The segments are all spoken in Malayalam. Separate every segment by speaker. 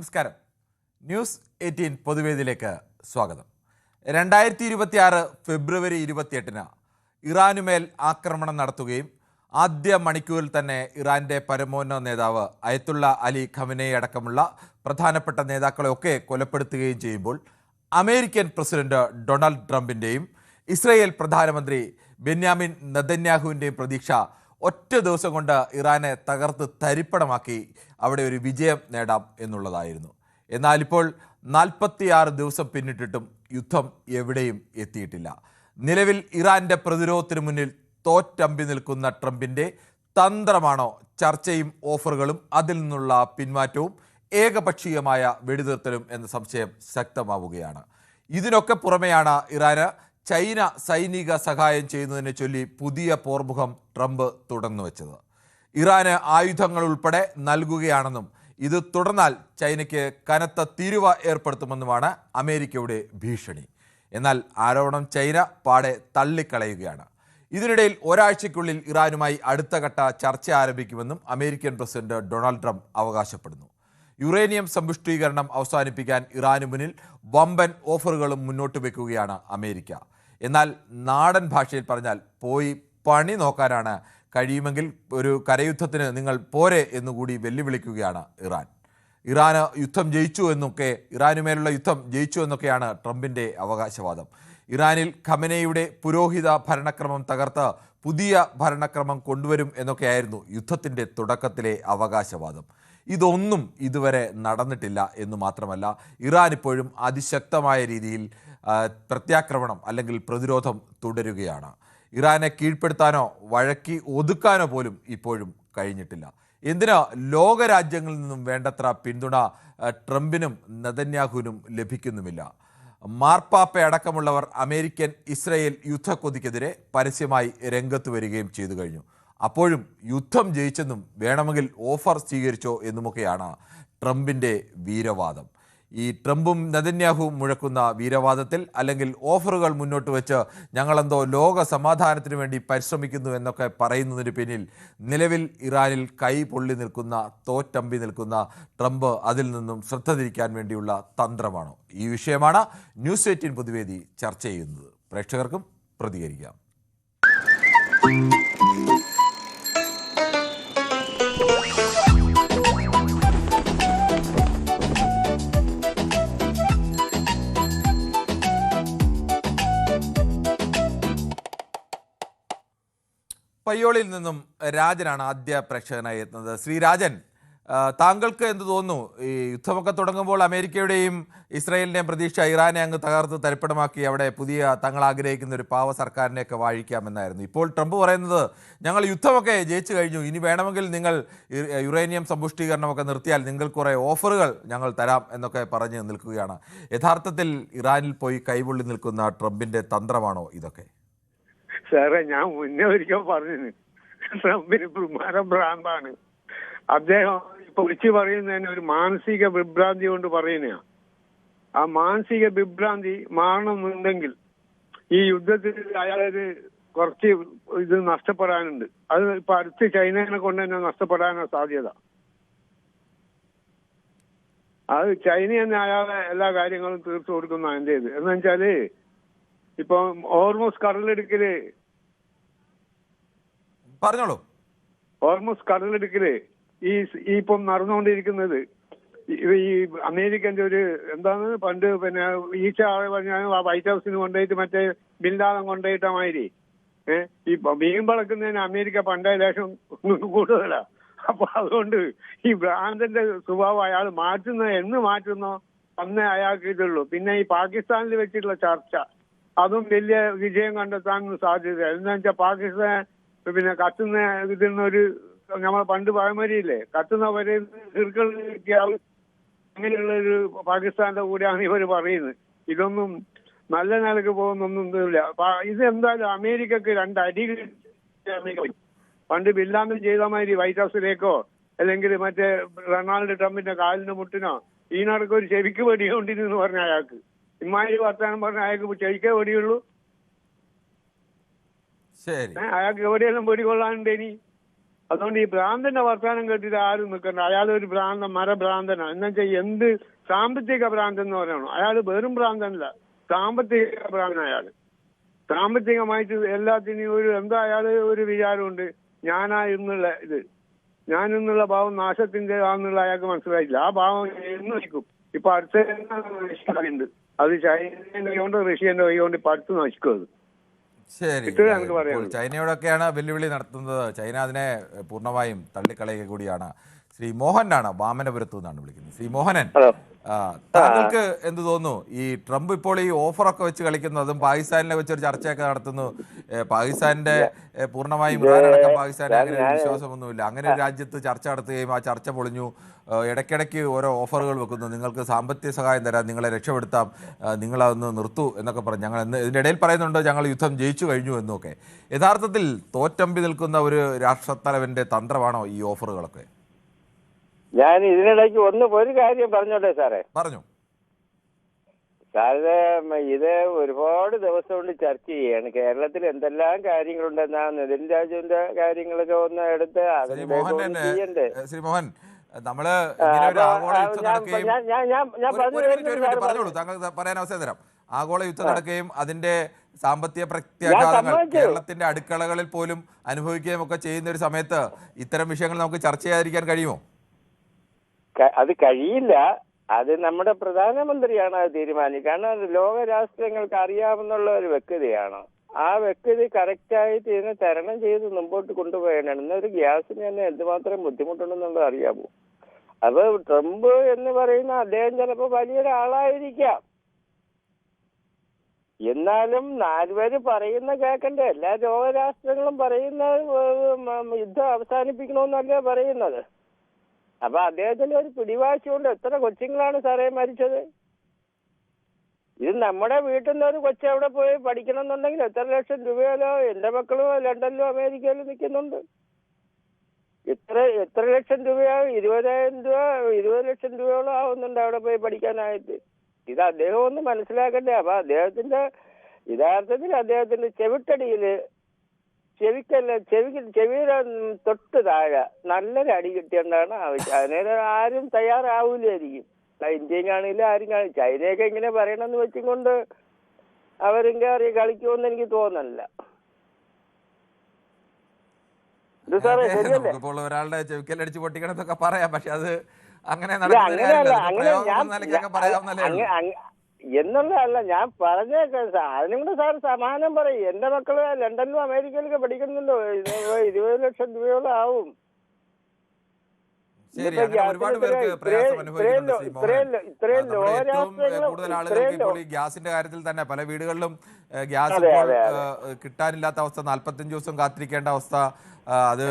Speaker 1: നമസ്കാരം. ന്യൂസ് 18 പൊതുവേദിയിലേക്ക് സ്വാഗതം. 2026 ഫെബ്രുവരി 28-ന് ഇറാനുമേൽ ആക്രമണം നടത്തുകയും ആദ്യ മണിക്കൂറിൽ തന്നെ ഇറാന്റെ പരമോന്നത നേതാവ് അയത്തുള്ള അലി ഖമനേയി അടക്കമുള്ള പ്രധാനപ്പെട്ട നേതാക്കളെയൊക്കെ കൊലപ്പെടുത്തുകയും ചെയ്യുമ്പോൾ അമേരിക്കൻ പ്രസിഡന്റ് ഡൊണാൾഡ് ട്രംപിൻ്റെയും ഇസ്രയേൽ പ്രധാനമന്ത്രി ബെന്യാമിൻ നെതന്യാഹുവിൻ്റെയും പ്രതീക്ഷ ഒറ്റ ദിവസം കൊണ്ട് ഇറാനെ തകർത്ത് തരിപ്പണമാക്കി അവിടെ ഒരു വിജയം നേടാം എന്നുള്ളതായിരുന്നു. എന്നാൽ ഇപ്പോൾ 46 ദിവസം പിന്നിട്ടിട്ടും യുദ്ധം എവിടെയും എത്തിയിട്ടില്ല. നിലവിൽ ഇറാന്റെ പ്രതിരോധത്തിന് മുന്നിൽ തോറ്റമ്പി നിൽക്കുന്ന ട്രംപിൻ്റെ തന്ത്രമാണോ ചർച്ചയും ഓഫറുകളും അതിൽ നിന്നുള്ള പിന്മാറ്റവും ഏകപക്ഷീയമായ വെടിനിർത്തലും എന്ന സംശയം ശക്തമാവുകയാണ്. ഇതിനൊക്കെ പുറമെയാണ് ഇറാന് ചൈന സൈനിക സഹായം ചെയ്യുന്നതിനെ ചൊല്ലി പുതിയ പോർമുഖം ട്രംപ് തുടർന്നു വെച്ചത്. ഇറാന് ആയുധങ്ങൾ ഉൾപ്പെടെ നൽകുകയാണെന്നും ഇത് തുടർന്നാൽ ചൈനയ്ക്ക് കനത്ത തീരുവ ഏർപ്പെടുത്തുമെന്നുമാണ് അമേരിക്കയുടെ ഭീഷണി. എന്നാൽ ആരോപണം ചൈന പാടെ തള്ളിക്കളയുകയാണ്. ഇതിനിടയിൽ ഒരാഴ്ചയ്ക്കുള്ളിൽ ഇറാനുമായി അടുത്ത ഘട്ട ചർച്ച ആരംഭിക്കുമെന്നും അമേരിക്കൻ പ്രസിഡന്റ് ഡൊണാൾഡ് ട്രംപ് അവകാശപ്പെടുന്നു. യുറേനിയം സമ്പുഷ്ടീകരണം അവസാനിപ്പിക്കാൻ ഇറാനു മുന്നിൽ വമ്പൻ ഓഫറുകളും മുന്നോട്ട് വെക്കുകയാണ് അമേരിക്ക. എന്നാൽ നാടൻ ഭാഷയിൽ പറഞ്ഞാൽ പോയി പണി നോക്കാനാണ് കഴിയുമെങ്കിൽ ഒരു കരയുദ്ധത്തിന് നിങ്ങൾ പോരെ എന്നുകൂടി വെല്ലുവിളിക്കുകയാണ് ഇറാൻ. ഇറാന് യുദ്ധം ജയിച്ചു എന്നൊക്കെ ഇറാനുമേലുള്ള യുദ്ധം ജയിച്ചു എന്നൊക്കെയാണ് ട്രംപിൻ്റെ അവകാശവാദം. ഇറാനിൽ ഖമനേയിയുടെ പുരോഹിത ഭരണക്രമം തകർത്ത് പുതിയ ഭരണക്രമം കൊണ്ടുവരും എന്നൊക്കെയായിരുന്നു യുദ്ധത്തിൻ്റെ തുടക്കത്തിലെ അവകാശവാദം. ഇതൊന്നും ഇതുവരെ നടന്നിട്ടില്ല എന്ന് മാത്രമല്ല, ഇറാൻ ഇപ്പോഴും അതിശക്തമായ രീതിയിൽ പ്രത്യാക്രമണം അല്ലെങ്കിൽ പ്രതിരോധം തുടരുകയാണ്. ഇറാനെ കീഴ്പ്പെടുത്താനോ വഴക്കി ഒതുക്കാനോ പോലും ഇപ്പോഴും കഴിഞ്ഞിട്ടില്ല. എന്തിനാ ലോകരാജ്യങ്ങളിൽ നിന്നും വേണ്ടത്ര പിന്തുണ ട്രംപിനും നെതന്യാഹുവിനും ലഭിക്കുന്നുമില്ല. മാർപ്പാപ്പയടക്കമുള്ളവർ അമേരിക്കൻ ഇസ്രയേൽ യുദ്ധക്കൊതിക്കെതിരെ പരസ്യമായി രംഗത്ത് വരികയും ചെയ്തു കഴിഞ്ഞു. അപ്പോഴും യുദ്ധം ജയിച്ചെന്നും വേണമെങ്കിൽ ഓഫർ സ്വീകരിച്ചോ എന്നുമൊക്കെയാണ് ട്രംപിൻ്റെ വീരവാദം. ഈ ട്രംപും നെതന്യാഹുവും മുഴക്കുന്ന വീരവാദത്തിൽ അല്ലെങ്കിൽ ഓഫറുകൾ മുന്നോട്ട് വെച്ച് ഞങ്ങളെന്തോ ലോക സമാധാനത്തിന് വേണ്ടി പരിശ്രമിക്കുന്നു എന്നൊക്കെ പറയുന്നതിന് പിന്നിൽ നിലവിൽ ഇറാനിൽ കൈ പൊള്ളി നിൽക്കുന്ന തോറ്റമ്പി നിൽക്കുന്ന ട്രംപ് അതിൽ നിന്നും ശ്രദ്ധ തിരിക്കാൻ വേണ്ടിയുള്ള തന്ത്രമാണോ? ഈ വിഷയമാണ് ന്യൂസ് 18 പൊതുവേദി ചർച്ച ചെയ്യുന്നത്. പ്രേക്ഷകർക്കും പ്രതികരിക്കാം. പയ്യോളിൽ നിന്നും രാജനാണ് ആദ്യ പ്രേക്ഷകനായി എത്തുന്നത്. ശ്രീ രാജൻ, താങ്കൾക്ക് എന്ത് തോന്നുന്നു? ഈ യുദ്ധമൊക്കെ തുടങ്ങുമ്പോൾ അമേരിക്കയുടെയും ഇസ്രായേലിൻ്റെയും പ്രതീക്ഷ ഇറാനെ അങ്ങ് തകർത്ത് തരിപ്പണമാക്കി അവിടെ പുതിയ തങ്ങൾ ആഗ്രഹിക്കുന്ന ഒരു പാവ സർക്കാരിനെയൊക്കെ വാഴിക്കാമെന്നായിരുന്നു. ഇപ്പോൾ ട്രംപ് പറയുന്നത് ഞങ്ങൾ യുദ്ധമൊക്കെ ജയിച്ചു കഴിഞ്ഞു, ഇനി വേണമെങ്കിൽ നിങ്ങൾ യുറേനിയം സമ്പുഷ്ടീകരണമൊക്കെ നിർത്തിയാൽ നിങ്ങൾക്ക് കുറേ ഓഫറുകൾ ഞങ്ങൾ തരാം എന്നൊക്കെ പറഞ്ഞ് നിൽക്കുകയാണ്. യഥാർത്ഥത്തിൽ ഇറാനിൽ പോയി കൈപൊള്ളി നിൽക്കുന്ന ട്രംപിൻ്റെ തന്ത്രമാണോ ഇതൊക്കെ?
Speaker 2: സാറേ, ഞാൻ മുന്നേ ഒരിക്കൽ പറഞ്ഞു ട്രംപിന് ഭ്രാന്താണ്. അദ്ദേഹം ഇപ്പൊ വിളിച്ചു പറയുന്നതിന് ഒരു മാനസിക വിഭ്രാന്തി കൊണ്ട് പറയുന്ന ആ മാനസിക വിഭ്രാന്തി മാറണമെന്നുണ്ടെങ്കിൽ ഈ യുദ്ധത്തിൽ അയാളൊരു കുറച്ച് ഇത് നഷ്ടപ്പെടാനുണ്ട്. അത് ഇപ്പൊ അടുത്ത് ചൈനയെ കൊണ്ട് തന്നെ നഷ്ടപ്പെടാനാണ് സാധ്യത. അത് ചൈന തന്നെ അയാളെ എല്ലാ കാര്യങ്ങളും തീർത്തു കൊടുക്കുന്ന എൻ്റെ ഇത് എന്ന് വെച്ചാല് ഇപ്പൊ ഹോർമുസ് കടലെടുക്കല്
Speaker 1: പറഞ്ഞോളൂ.
Speaker 2: ഹോർമുസ് കടലെടുക്കല് ഈ ഇപ്പം നടന്നുകൊണ്ടിരിക്കുന്നത് ഈ അമേരിക്കന്റെ ഒരു എന്താണ് പണ്ട് പിന്നെ ഈച്ച പറഞ്ഞാൽ വൈറ്റ് ഹൗസിന് കൊണ്ടുപോയിട്ട് മറ്റേ ബിൻലാദൻ കൊണ്ടുപോയിട്ട മാതിരി ഈ മീൻ വളക്കുന്നതിന് അമേരിക്ക പണ്ടേ ലേശം കൂടുതലാ. അപ്പൊ അതുകൊണ്ട് ഈ ഭ്രാന്തന്റെ സ്വഭാവം അയാൾ എന്ന് മാറ്റുന്നോ അന്നേ അയാൾക്ക് ഇതുള്ളൂ. പിന്നെ ഈ പാകിസ്ഥാനിൽ വെച്ചിട്ടുള്ള ചർച്ച അതും വലിയ വിജയം കണ്ടെത്താൻ സാധ്യത. എന്താ വെച്ചാൽ പാകിസ്ഥാൻ പിന്നെ കത്തുന്ന ഇതിൽ നിന്നൊരു നമ്മൾ പണ്ട് പഴമരിയില്ലേ കത്തുന്ന വരെ കിർക്കൾ കിട്ടിയാൽ അങ്ങനെയുള്ള ഒരു പാകിസ്ഥാന്റെ കൂടെയാണ് ഇവർ പറയുന്നത്. ഇതൊന്നും നല്ല നിലക്ക് പോകുന്നൊന്നുമില്ല. ഇത് എന്തായാലും അമേരിക്കക്ക് രണ്ടടി പണ്ട് ബില്ലാന്തം ചെയ്ത മാതിരി വൈറ്റ് ഹൗസിലേക്കോ അല്ലെങ്കിൽ മറ്റേ ഡൊണാൾഡ് ട്രംപിന്റെ കാലിന് മുട്ടിനോ ഈ നടക്ക് ഒരു ചെവിക്ക് വെടികൊണ്ടിരുന്നു പറഞ്ഞ അയാൾക്ക് ഇമ്മാതിരി വർത്താനം പറഞ്ഞ അയാൾക്ക് ചെവിക്കേ വെടിയുള്ളൂ. അയാൾക്ക് എവിടെയെല്ലാം വെടികൊള്ളാനുണ്ട് ഇനി? അതുകൊണ്ട് ഈ ഭ്രാന്തന്റെ വർത്തമാനം കേട്ടിട്ട് ആരും നിൽക്കണ്ട. അയാളൊരു മരഭ്രാന്തനാണ്. എന്നുവെച്ചാൽ എന്ത് സാമ്പത്തിക ഭ്രാന്തൻ എന്ന് പറയണം. അയാൾ വെറും ഭ്രാന്തനല്ല, സാമ്പത്തിക ഭ്രാന്തൻ അയാള്. സാമ്പത്തികമായിട്ട് എല്ലാത്തിനും എന്താ അയാള് ഒരു വിചാരമുണ്ട്, ഞാനായിരുന്നുള്ള ഞാനെന്നുള്ള ഭാവം നാശത്തിന്റെ ആണെന്നുള്ള അയാൾക്ക് മനസ്സിലായില്ല. ആ ഭാവം എന്ന് നശിക്കും. ഇപ്പൊ അടുത്ത നശിക്കാറുണ്ട്. അത് ചൈനയുടെ കൈകൊണ്ട് റഷ്യന്റെ കൈകൊണ്ട് ഇപ്പൊ അടുത്ത് നശിക്കും. അത്
Speaker 1: ശരി. ചൈനയോടൊക്കെയാണ് വെല്ലുവിളി നടത്തുന്നത്. ചൈന അതിനെ പൂർണ്ണമായും തള്ളിക്കളയുക കൂടിയാണ്. ശ്രീ മോഹനാണ്, വാമനപുരത്തു നിന്നാണ് വിളിക്കുന്നത്. ശ്രീ മോഹനൻ, താങ്കൾക്ക് എന്ത് തോന്നുന്നു? ഈ ട്രംപ് ഇപ്പോൾ ഈ ഓഫറൊക്കെ വെച്ച് കളിക്കുന്നതും പാകിസ്ഥാനിലെ വെച്ചൊരു ചർച്ചയൊക്കെ നടത്തുന്നു. പാകിസ്ഥാന്റെ പൂർണ്ണമായും ഇറാൻ അടക്കം പാകിസ്ഥാന് അങ്ങനെ ഒരു വിശ്വാസമൊന്നുമില്ല. അങ്ങനെ ഒരു രാജ്യത്ത് ചർച്ച നടത്തുകയും ആ ചർച്ച പൊളിഞ്ഞു. ഇടയ്ക്കിടയ്ക്ക് ഓരോ ഓഫറുകൾ വെക്കുന്നു. നിങ്ങൾക്ക് സാമ്പത്തിക സഹായം തരാം, നിങ്ങളെ രക്ഷപ്പെടുത്താം, നിങ്ങളതൊന്ന് നിർത്തൂ എന്നൊക്കെ പറഞ്ഞു. ഞങ്ങൾ ഇതിൻ്റെ ഇടയിൽ പറയുന്നുണ്ട് ഞങ്ങൾ യുദ്ധം ജയിച്ചു കഴിഞ്ഞു എന്നൊക്കെ. യഥാർത്ഥത്തിൽ തോറ്റമ്പി നിൽക്കുന്ന ഒരു രാഷ്ട്രത്തലവന്റെ തന്ത്രമാണോ ഈ ഓഫറുകളൊക്കെ?
Speaker 3: ഞാൻ ഇതിനിടയ്ക്ക് ഒരു കാര്യം പറഞ്ഞോട്ടെ സാറേ?
Speaker 1: പറഞ്ഞു.
Speaker 3: സാറിന് ഇത് ഒരുപാട് ദിവസം കൊണ്ട് ചർച്ച ചെയ്യാണ്. കേരളത്തിൽ എന്തെല്ലാം കാര്യങ്ങളുണ്ടെന്നാ നെതിൻ രാജുവിന്റെ കാര്യങ്ങളൊക്കെ ഒന്ന് എടുത്ത് ചെയ്യണ്ടേ?
Speaker 1: ശ്രീ മോഹൻ, നമ്മള് പറഞ്ഞോളൂ, താങ്കൾ പറയാൻ അവസരം തരാം. ആഗോള യുദ്ധം നടക്കുകയും അതിന്റെ സാമ്പത്തിക പ്രത്യാഘാതങ്ങൾ കേരളത്തിന്റെ അടുക്കളകളിൽ പോലും അനുഭവിക്കുകയും ഒക്കെ ചെയ്യുന്ന ഒരു സമയത്ത് ഇത്തരം വിഷയങ്ങൾ നമുക്ക് ചർച്ച ചെയ്യാതിരിക്കാൻ കഴിയുമോ?
Speaker 3: അത് കഴിയില്ല. അത് നമ്മുടെ പ്രധാനമന്ത്രിയാണ് അത് തീരുമാനിക്കുക. കാരണം ലോക രാഷ്ട്രങ്ങൾക്ക് അറിയാവുന്ന ഒരു വ്യക്തിയാണ്. ആ വ്യക്തി കറക്റ്റായിട്ട് ഇതിനെ തരണം ചെയ്ത് മുമ്പോട്ട് കൊണ്ടുപോയാണ്. എന്നൊരു ഗ്യാസിന് തന്നെ എന്തുമാത്രം ബുദ്ധിമുട്ടുണ്ടെന്നുള്ളത് അറിയാമോ? അപ്പൊ ട്രംപ് എന്ന് പറയുന്ന അദ്ദേഹം ചിലപ്പോൾ വലിയൊരാളായിരിക്കാം. എന്നാലും നാലുപേര് പറയുന്ന കേൾക്കണ്ടേ? എല്ലാ ലോകരാഷ്ട്രങ്ങളും പറയുന്ന യുദ്ധം അവസാനിപ്പിക്കണമെന്നല്ലേ പറയുന്നത്. അപ്പൊ അദ്ദേഹത്തിന്റെ ഒരു പിടിവാശി കൊണ്ട് എത്ര കൊച്ചുങ്ങളാണ് സാറേ മരിച്ചത്? ഇത് നമ്മുടെ വീട്ടിൽ നിന്ന് ഒരു കൊച്ചു അവിടെ പോയി പഠിക്കണം എന്നുണ്ടെങ്കിൽ എത്ര ലക്ഷം രൂപയിലോ? എന്റെ മക്കളോ ലണ്ടനിലോ അമേരിക്കയിലോ നിൽക്കുന്നുണ്ട്. എത്ര ലക്ഷം രൂപയാവും? 20,000 രൂപ, 20 ലക്ഷം രൂപയോളം ആവുന്നുണ്ട് അവിടെ പോയി പഠിക്കാനായിട്ട്. ഇത് അദ്ദേഹം ഒന്ന് മനസ്സിലാക്കണ്ടേ? അപ്പൊ യഥാർത്ഥത്തിൽ അദ്ദേഹത്തിന്റെ ചെവിട്ടടിയില് ചെവിയുടെ തൊട്ട് താഴെ നല്ലൊരു അടി കിട്ടിയോണ്ടാണ് ആവശ്യം. അതിനെ ആരും തയ്യാറാവൂലായിരിക്കും. ഇന്ത്യയിലാണെങ്കിലും ആരും ചൈനയൊക്കെ ഇങ്ങനെ പറയണമെന്ന് വെച്ചും കൊണ്ട് അവരെങ്കിലും കളിക്കുമെന്ന് എനിക്ക് തോന്നുന്നില്ല.
Speaker 1: ഒരാളുടെ ചെവിക്കലടിച്ച് പൊട്ടിക്കണമെന്നൊക്കെ പറയാം, പക്ഷെ അത് അങ്ങനെ
Speaker 3: എന്നുള്ളതല്ല ഞാൻ പറഞ്ഞേക്കാം. അതിനും കൂടെ സാർ സമാനം പറയും. എന്റെ മക്കള് ലണ്ടനിലും അമേരിക്കയിലൊക്കെ പഠിക്കുന്നുണ്ടോ? 20 ലക്ഷം രൂപയോളം ആവും.
Speaker 1: ഗ്യാസിന്റെ കാര്യത്തിൽ തന്നെ പല വീടുകളിലും ഗ്യാസ് ഇപ്പോൾ കിട്ടാനില്ലാത്ത അവസ്ഥ, 45 ദിവസം കാത്തിരിക്കേണ്ട അവസ്ഥ. അത്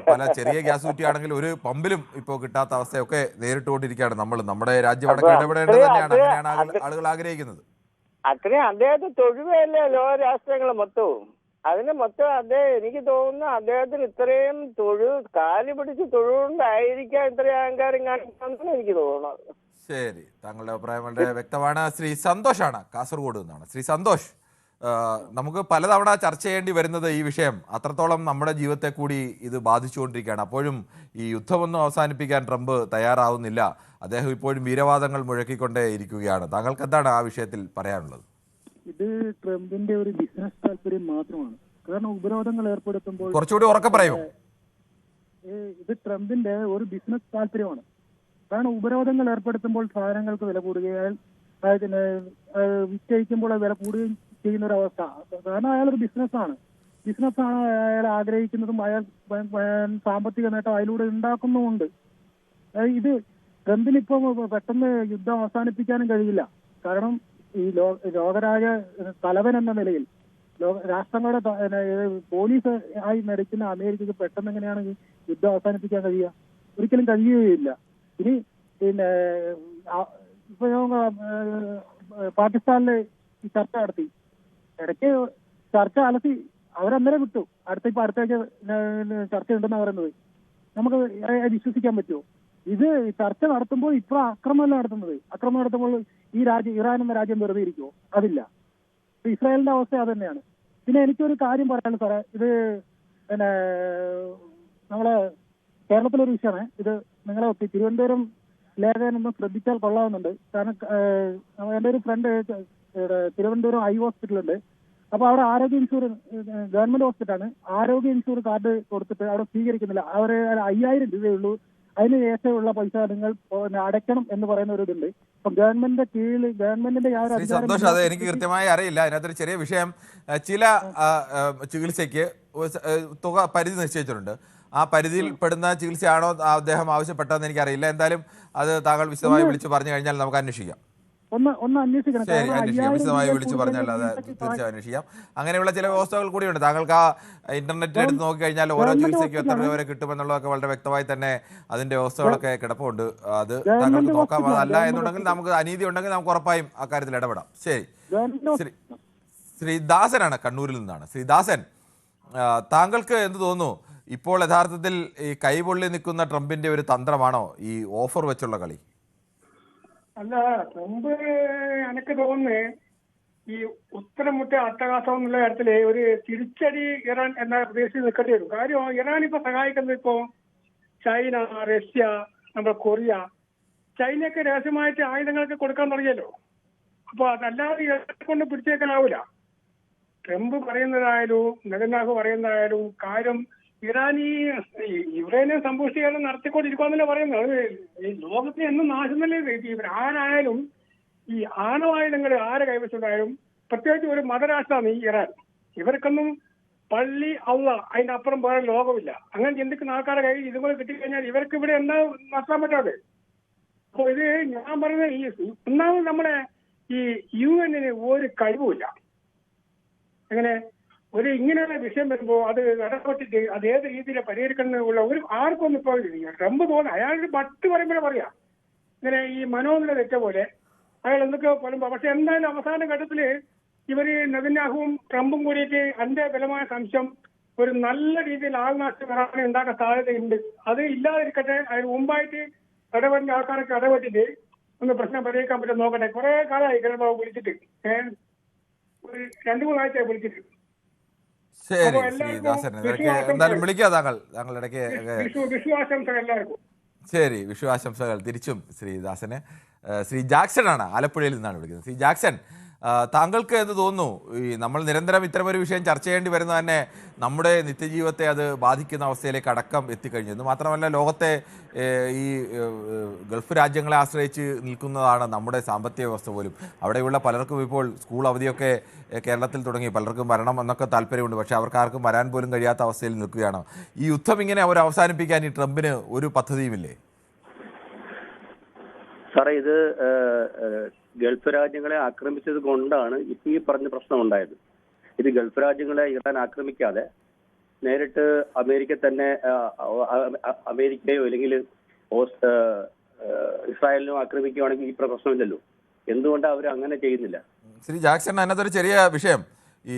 Speaker 1: പല ചെറിയ ഗ്യാസ് കുറ്റിയാണെങ്കിൽ ഒരു പമ്പിലും ഇപ്പോൾ കിട്ടാത്ത അവസ്ഥയൊക്കെ നേരിട്ടുകൊണ്ടിരിക്കുകയാണ്. നമ്മുടെ രാജ്യം അടക്കം ഇടപെടേണ്ടത് തന്നെയാണ്. അങ്ങനെയാണ് ആളുകൾ ആഗ്രഹിക്കുന്നത്.
Speaker 3: അത്രയും അദ്ദേഹത്തെ തൊഴുവല്ലേ ലോക രാഷ്ട്രങ്ങൾ മൊത്തവും. അതിന് മൊത്തം എനിക്ക് തോന്നുന്നു അദ്ദേഹത്തിന് ഇത്രയും കാല് പിടിച്ച് തൊഴുകൊണ്ടായിരിക്കാം ഇത്രയും അഹങ്കാരം കാണിക്കാമെന്നാണ് എനിക്ക് തോന്നുന്നത്.
Speaker 1: ശരി, താങ്കളുടെ അഭിപ്രായം വളരെ വ്യക്തമാണ്. ശ്രീ സന്തോഷാണ് കാസർഗോഡ് നിന്നാണ്. ശ്രീ സന്തോഷ്, നമുക്ക് പലതവണ ചർച്ച ചെയ്യേണ്ടി വരുന്നത് ഈ വിഷയം അത്രത്തോളം നമ്മുടെ ജീവിതത്തെ കൂടി ഇത് ബാധിച്ചുകൊണ്ടിരിക്കുകയാണ്. അപ്പോഴും ഈ യുദ്ധമൊന്നും അവസാനിപ്പിക്കാൻ ട്രംപ് തയ്യാറാവുന്നില്ല. അദ്ദേഹം ഇപ്പോഴും വീരവാദങ്ങൾ മുഴക്കിക്കൊണ്ടേ ഇരിക്കുകയാണ്. താങ്കൾക്ക് എന്താണ് ആ വിഷയത്തിൽ പറയാനുള്ളത്?
Speaker 4: ഇത് ട്രംപിന്റെ ഒരു ബിസിനസ് താല്പര്യം മാത്രമാണ്. കാരണം ഉപരോധങ്ങൾ ഏർപ്പെടുത്തുമ്പോൾ
Speaker 1: കുറച്ചുകൂടി ഉറക്കെ പറയുമോ?
Speaker 4: ഇത് ട്രംപിന്റെ ഒരു ബിസിനസ് താല്പര്യമാണ്. കാരണം ഉപരോധങ്ങൾ ഏർപ്പെടുത്തുമ്പോൾ സാധനങ്ങൾക്ക് വില കൂടുകയും വിറ്റഴിക്കുമ്പോൾ വില കൂടുകയും ചെയ്യുന്ന ഒരു അവസ്ഥ. കാരണം അയാളൊരു ബിസിനസ്സാണ് അയാൾ ആഗ്രഹിക്കുന്നതും അയാൾ സാമ്പത്തിക നേട്ടം അതിലൂടെ ഉണ്ടാക്കുന്നുമുണ്ട്. ഇത് ട്രംപിനിപ്പോ പെട്ടെന്ന് യുദ്ധം അവസാനിപ്പിക്കാനും കഴിയില്ല. കാരണം ഈ ലോകരാജ തലവൻ എന്ന നിലയിൽ രാഷ്ട്രങ്ങളുടെ പോലീസ് ആയി നടിക്കുന്ന അമേരിക്കക്ക് പെട്ടെന്ന് എങ്ങനെയാണ് യുദ്ധം അവസാനിപ്പിക്കാൻ കഴിയുക? ഒരിക്കലും കഴിയുകയില്ല. ഇനി ഇപ്പൊ പാകിസ്ഥാനില് ഈ ചർച്ച നടത്തി, ഇടയ്ക്ക് ചർച്ച അലത്തി അവരന്നേരം വിട്ടു. അടുത്തേക്ക് ചർച്ച ഉണ്ടെന്നാണ് പറയുന്നത്. നമുക്ക് വിശ്വസിക്കാൻ പറ്റുമോ? ഇത് ചർച്ച നടത്തുമ്പോൾ ഇപ്പൊ അക്രമമല്ല നടത്തുന്നത്. അക്രമം നടത്തുമ്പോൾ ഇറാൻ എന്ന രാജ്യം വെറുതെ ഇരിക്കുമോ? അതില്ല. ഇസ്രായേലിന്റെ അവസ്ഥ അത് തന്നെയാണ്. പിന്നെ എനിക്കൊരു കാര്യം പറയാനുള്ളത് സാറേ, ഇത് നമ്മളെ കേരളത്തിലൊരു വിഷയമാണ് ഇത്. നിങ്ങളെ തിരുവനന്തപുരം ലേഖനൊന്ന് ശ്രദ്ധിച്ചാൽ കൊള്ളാവുന്നുണ്ട്. കാരണം എൻ്റെ ഒരു ഫ്രണ്ട് തിരുവനന്തപുരം ഐ ഹോസ്പിറ്റലുണ്ട്. അപ്പൊ അവിടെ ആരോഗ്യ ഇൻഷുറൻസ്, ഗവൺമെന്റ് ഹോസ്പിറ്റലാണ്, ആരോഗ്യ ഇൻഷുറൻസ് കാർഡ് കൊടുത്തിട്ട് അവിടെ സ്വീകരിക്കുന്നില്ല. അവർ 5000 രൂപയുള്ളൂ, അതിന് ശേഷമുള്ള പൈസ നിങ്ങൾ അടയ്ക്കണം എന്ന് പറയുന്ന ഒരു ഇതുണ്ട്. അപ്പൊ ഗവൺമെന്റിന്റെ കീഴിൽ ഗവൺമെന്റിന്റെ
Speaker 1: ശ്രീ സന്തോഷ്, അത് എനിക്ക് കൃത്യമായി അറിയില്ല. അതിനകത്തൊരു ചെറിയ വിഷയം, ചില ചികിത്സയ്ക്ക് തുക പരിധി നിശ്ചയിച്ചിട്ടുണ്ട്. ആ പരിധിയിൽ പെടുന്ന ചികിത്സയാണോ അദ്ദേഹം ആവശ്യപ്പെട്ടതെന്ന് എനിക്കറിയില്ല. എന്തായാലും അത് താങ്കൾ വിശദമായി വിളിച്ച് പറഞ്ഞു കഴിഞ്ഞാൽ നമുക്ക് അന്വേഷിക്കാം.
Speaker 4: ഒന്ന് അന്വേഷിക്കണം.
Speaker 1: ശരി, അന്വേഷിക്കാം. വിശദമായി വിളിച്ച് പറഞ്ഞാൽ അത് തീർച്ചയായും അന്വേഷിക്കാം. അങ്ങനെയുള്ള ചില വ്യവസ്ഥകൾ കൂടിയുണ്ട്. താങ്കൾക്ക് ആ ഇന്റർനെറ്റിൽ എടുത്ത് നോക്കിക്കഴിഞ്ഞാൽ ഓരോ ചികിത്സയ്ക്കും എത്ര രൂപ വരെ കിട്ടുമെന്നുള്ളതൊക്കെ വളരെ വ്യക്തമായി തന്നെ അതിന്റെ വ്യവസ്ഥകളൊക്കെ കിടപ്പുണ്ട്. അത് താങ്കൾക്ക് നോക്കാം. അതല്ല എന്നുണ്ടെങ്കിൽ നമുക്ക് അനീതി ഉണ്ടെങ്കിൽ നമുക്ക് ഉറപ്പായും അക്കാര്യത്തിൽ ഇടപെടാം. ശരി, ശ്രീദാസനാണ് കണ്ണൂരിൽ നിന്നാണ്. ശ്രീദാസൻ, താങ്കൾക്ക് എന്ത് തോന്നുന്നു? ഇപ്പോൾ യഥാർത്ഥത്തിൽ ഈ കൈപൊള്ളി നിൽക്കുന്ന ട്രംപിന്റെ ഒരു തന്ത്രമാണോ ഈ ഓഫർ വെച്ചുള്ള കളി?
Speaker 5: അല്ല, ട്രംപ് എനിക്ക് തോന്നുന്നു ഈ ഉത്തരമുട്ട അട്ടഹാസം എന്നുള്ള കാര്യത്തില് ഒരു തിരിച്ചടി ഇറാൻ എന്ന പ്രദേശത്ത് നിൽക്കേണ്ടി വരും. കാര്യം ഇറാൻ ഇപ്പൊ സഹായിക്കുന്നത് ഇപ്പോ ചൈന, റഷ്യ, നമ്മുടെ കൊറിയ, ചൈനയൊക്കെ രഹസ്യമായിട്ട് ആയുധങ്ങളൊക്കെ കൊടുക്കാൻ തുടങ്ങിയല്ലോ. അപ്പൊ അതല്ലാതെ ഇറാനെ കൊണ്ട് പിടിച്ചേക്കാനാവൂല. ട്രംപ് പറയുന്നതായാലും നെതന്യാഹു പറയുന്നതായാലും കാര്യം ഇറാൻ ഈ യുക്രൈനെ സമ്പുഷ്ടീകരണം നടത്തിക്കൊണ്ടിരിക്കുവാന്നല്ലേ പറയുന്നത്. ഈ ലോകത്തിന് എന്നും നാശം തന്നെ. ആരായാലും ഈ ആണവായുധങ്ങൾ ആരെ കൈവശമുണ്ടായാലും, പ്രത്യേകിച്ച് ഒരു മതരാഷ്ട്രമാണ് ഈ ഇറാൻ. ഇവർക്കൊന്നും പള്ളി അള്ള അതിന്റെ അപ്പുറം വേറെ ലോകമില്ല. അങ്ങനെ ചിന്തിക്കുന്ന ആൾക്കാരെ കയ്യിൽ ഇതുപോലെ കിട്ടിക്കഴിഞ്ഞാൽ ഇവർക്ക് ഇവിടെ എന്താ നടത്താൻ പറ്റാതെ. അപ്പൊ ഇത് ഞാൻ പറയുന്നത് ഈ ഒന്നാമത് നമ്മുടെ ഈ UN ഒരു കഴിവുമില്ല. അങ്ങനെ ഒരു ഇങ്ങനെയുള്ള വിഷയം വരുമ്പോൾ അത് ഇടപെട്ടിട്ട് അത് ഏത് രീതിയിൽ പരിഹരിക്കണമെന്നുള്ള ഒരു ആർക്കൊന്നും ഇപ്പോൾ ട്രംപ് തോന്നുന്നു. അയാളുടെ മറ്റ് പറയുമ്പോഴേ പറയാം ഇങ്ങനെ ഈ മനോനില തെറ്റ പോലെ അയാൾ എന്തൊക്കെ പറയുമ്പോൾ. പക്ഷെ എന്തായാലും അവസാന ഘട്ടത്തില് ഇവര് നെതന്യാഹുവും ട്രംപും കൂടിയിട്ട് എന്റെ ബലമായ സംശയം ഒരു നല്ല രീതിയിൽ ആൾനാശം ഉണ്ടാക്കാൻ സാധ്യതയുണ്ട്. അത് ഇല്ലാതിരിക്കട്ടെ, അതിന് മുമ്പായിട്ട് ഇടപെടേണ്ട ആൾക്കാരൊക്കെ ഇടപെട്ടിട്ട് ഒന്ന് പ്രശ്നം പരിഹരിക്കാൻ പറ്റും നോക്കട്ടെ. കുറെ കാലമായി കിരണബാബു വിളിച്ചിട്ട്, ഒരു 2-3 ആഴ്ചയായി വിളിച്ചിട്ട്.
Speaker 1: ശരി ശ്രീദാസൻ, എന്തായാലും വിളിക്കുക താങ്കൾ ഇടയ്ക്ക്.
Speaker 5: വിഷുവാശംസകൾ എല്ലാവർക്കും.
Speaker 1: ശരി, വിഷു ആശംസകൾ തിരിച്ചും ശ്രീദാസന്. ശ്രീ ജാക്സൺ ആണ്, ആലപ്പുഴയിൽ നിന്നാണ് വിളിക്കുന്നത്. ശ്രീ ജാക്സൺ, താങ്കൾക്ക് എന്ത് തോന്നുന്നു? ഈ നമ്മൾ നിരന്തരം ഇത്തരമൊരു വിഷയം ചർച്ച ചെയ്യേണ്ടി വരുന്നത് തന്നെ നമ്മുടെ നിത്യജീവിതത്തെ അത് ബാധിക്കുന്ന അവസ്ഥയിലേക്ക് അടക്കം എത്തിക്കഴിഞ്ഞു. എന്ന് മാത്രമല്ല, ലോകത്തെ ഈ ഗൾഫ് രാജ്യങ്ങളെ ആശ്രയിച്ച് നിൽക്കുന്നതാണ് നമ്മുടെ സാമ്പത്തിക വ്യവസ്ഥ പോലും. അവിടെയുള്ള പലർക്കും ഇപ്പോൾ സ്കൂൾ അവധിയൊക്കെ കേരളത്തിൽ തുടങ്ങി, പലർക്കും വരണം എന്നൊക്കെ താല്പര്യമുണ്ട്. പക്ഷേ അവർക്കാർക്കും വരാൻ പോലും കഴിയാത്ത അവസ്ഥയിൽ നിൽക്കുകയാണ്. ഈ യുദ്ധം ഇങ്ങനെ അവർ അവസാനിപ്പിക്കാൻ ഈ ട്രംപിന് ഒരു പദ്ധതിയുമില്ലേ?
Speaker 6: സാറേ, ഇത് ഗൾഫ് രാജ്യങ്ങളെ ആക്രമിച്ചത് കൊണ്ടാണ് ഇപ്പൊ ഈ പറഞ്ഞ പ്രശ്നം ഉണ്ടായത്. ഇത് ഗൾഫ് രാജ്യങ്ങളെ ഇറാൻ ആക്രമിക്കാതെ നേരിട്ട് അമേരിക്കയോ അല്ലെങ്കിൽ ഇസ്രായേലിനോ ആക്രമിക്കുകയാണെങ്കിൽ ഈ പ്രശ്നമില്ലല്ലോ. എന്തുകൊണ്ടാണ് അവർ അങ്ങനെ ചെയ്യുന്നില്ല?
Speaker 1: ശ്രീ ജാക്സൺ, അതിനകത്തൊരു ചെറിയ വിഷയം, ഈ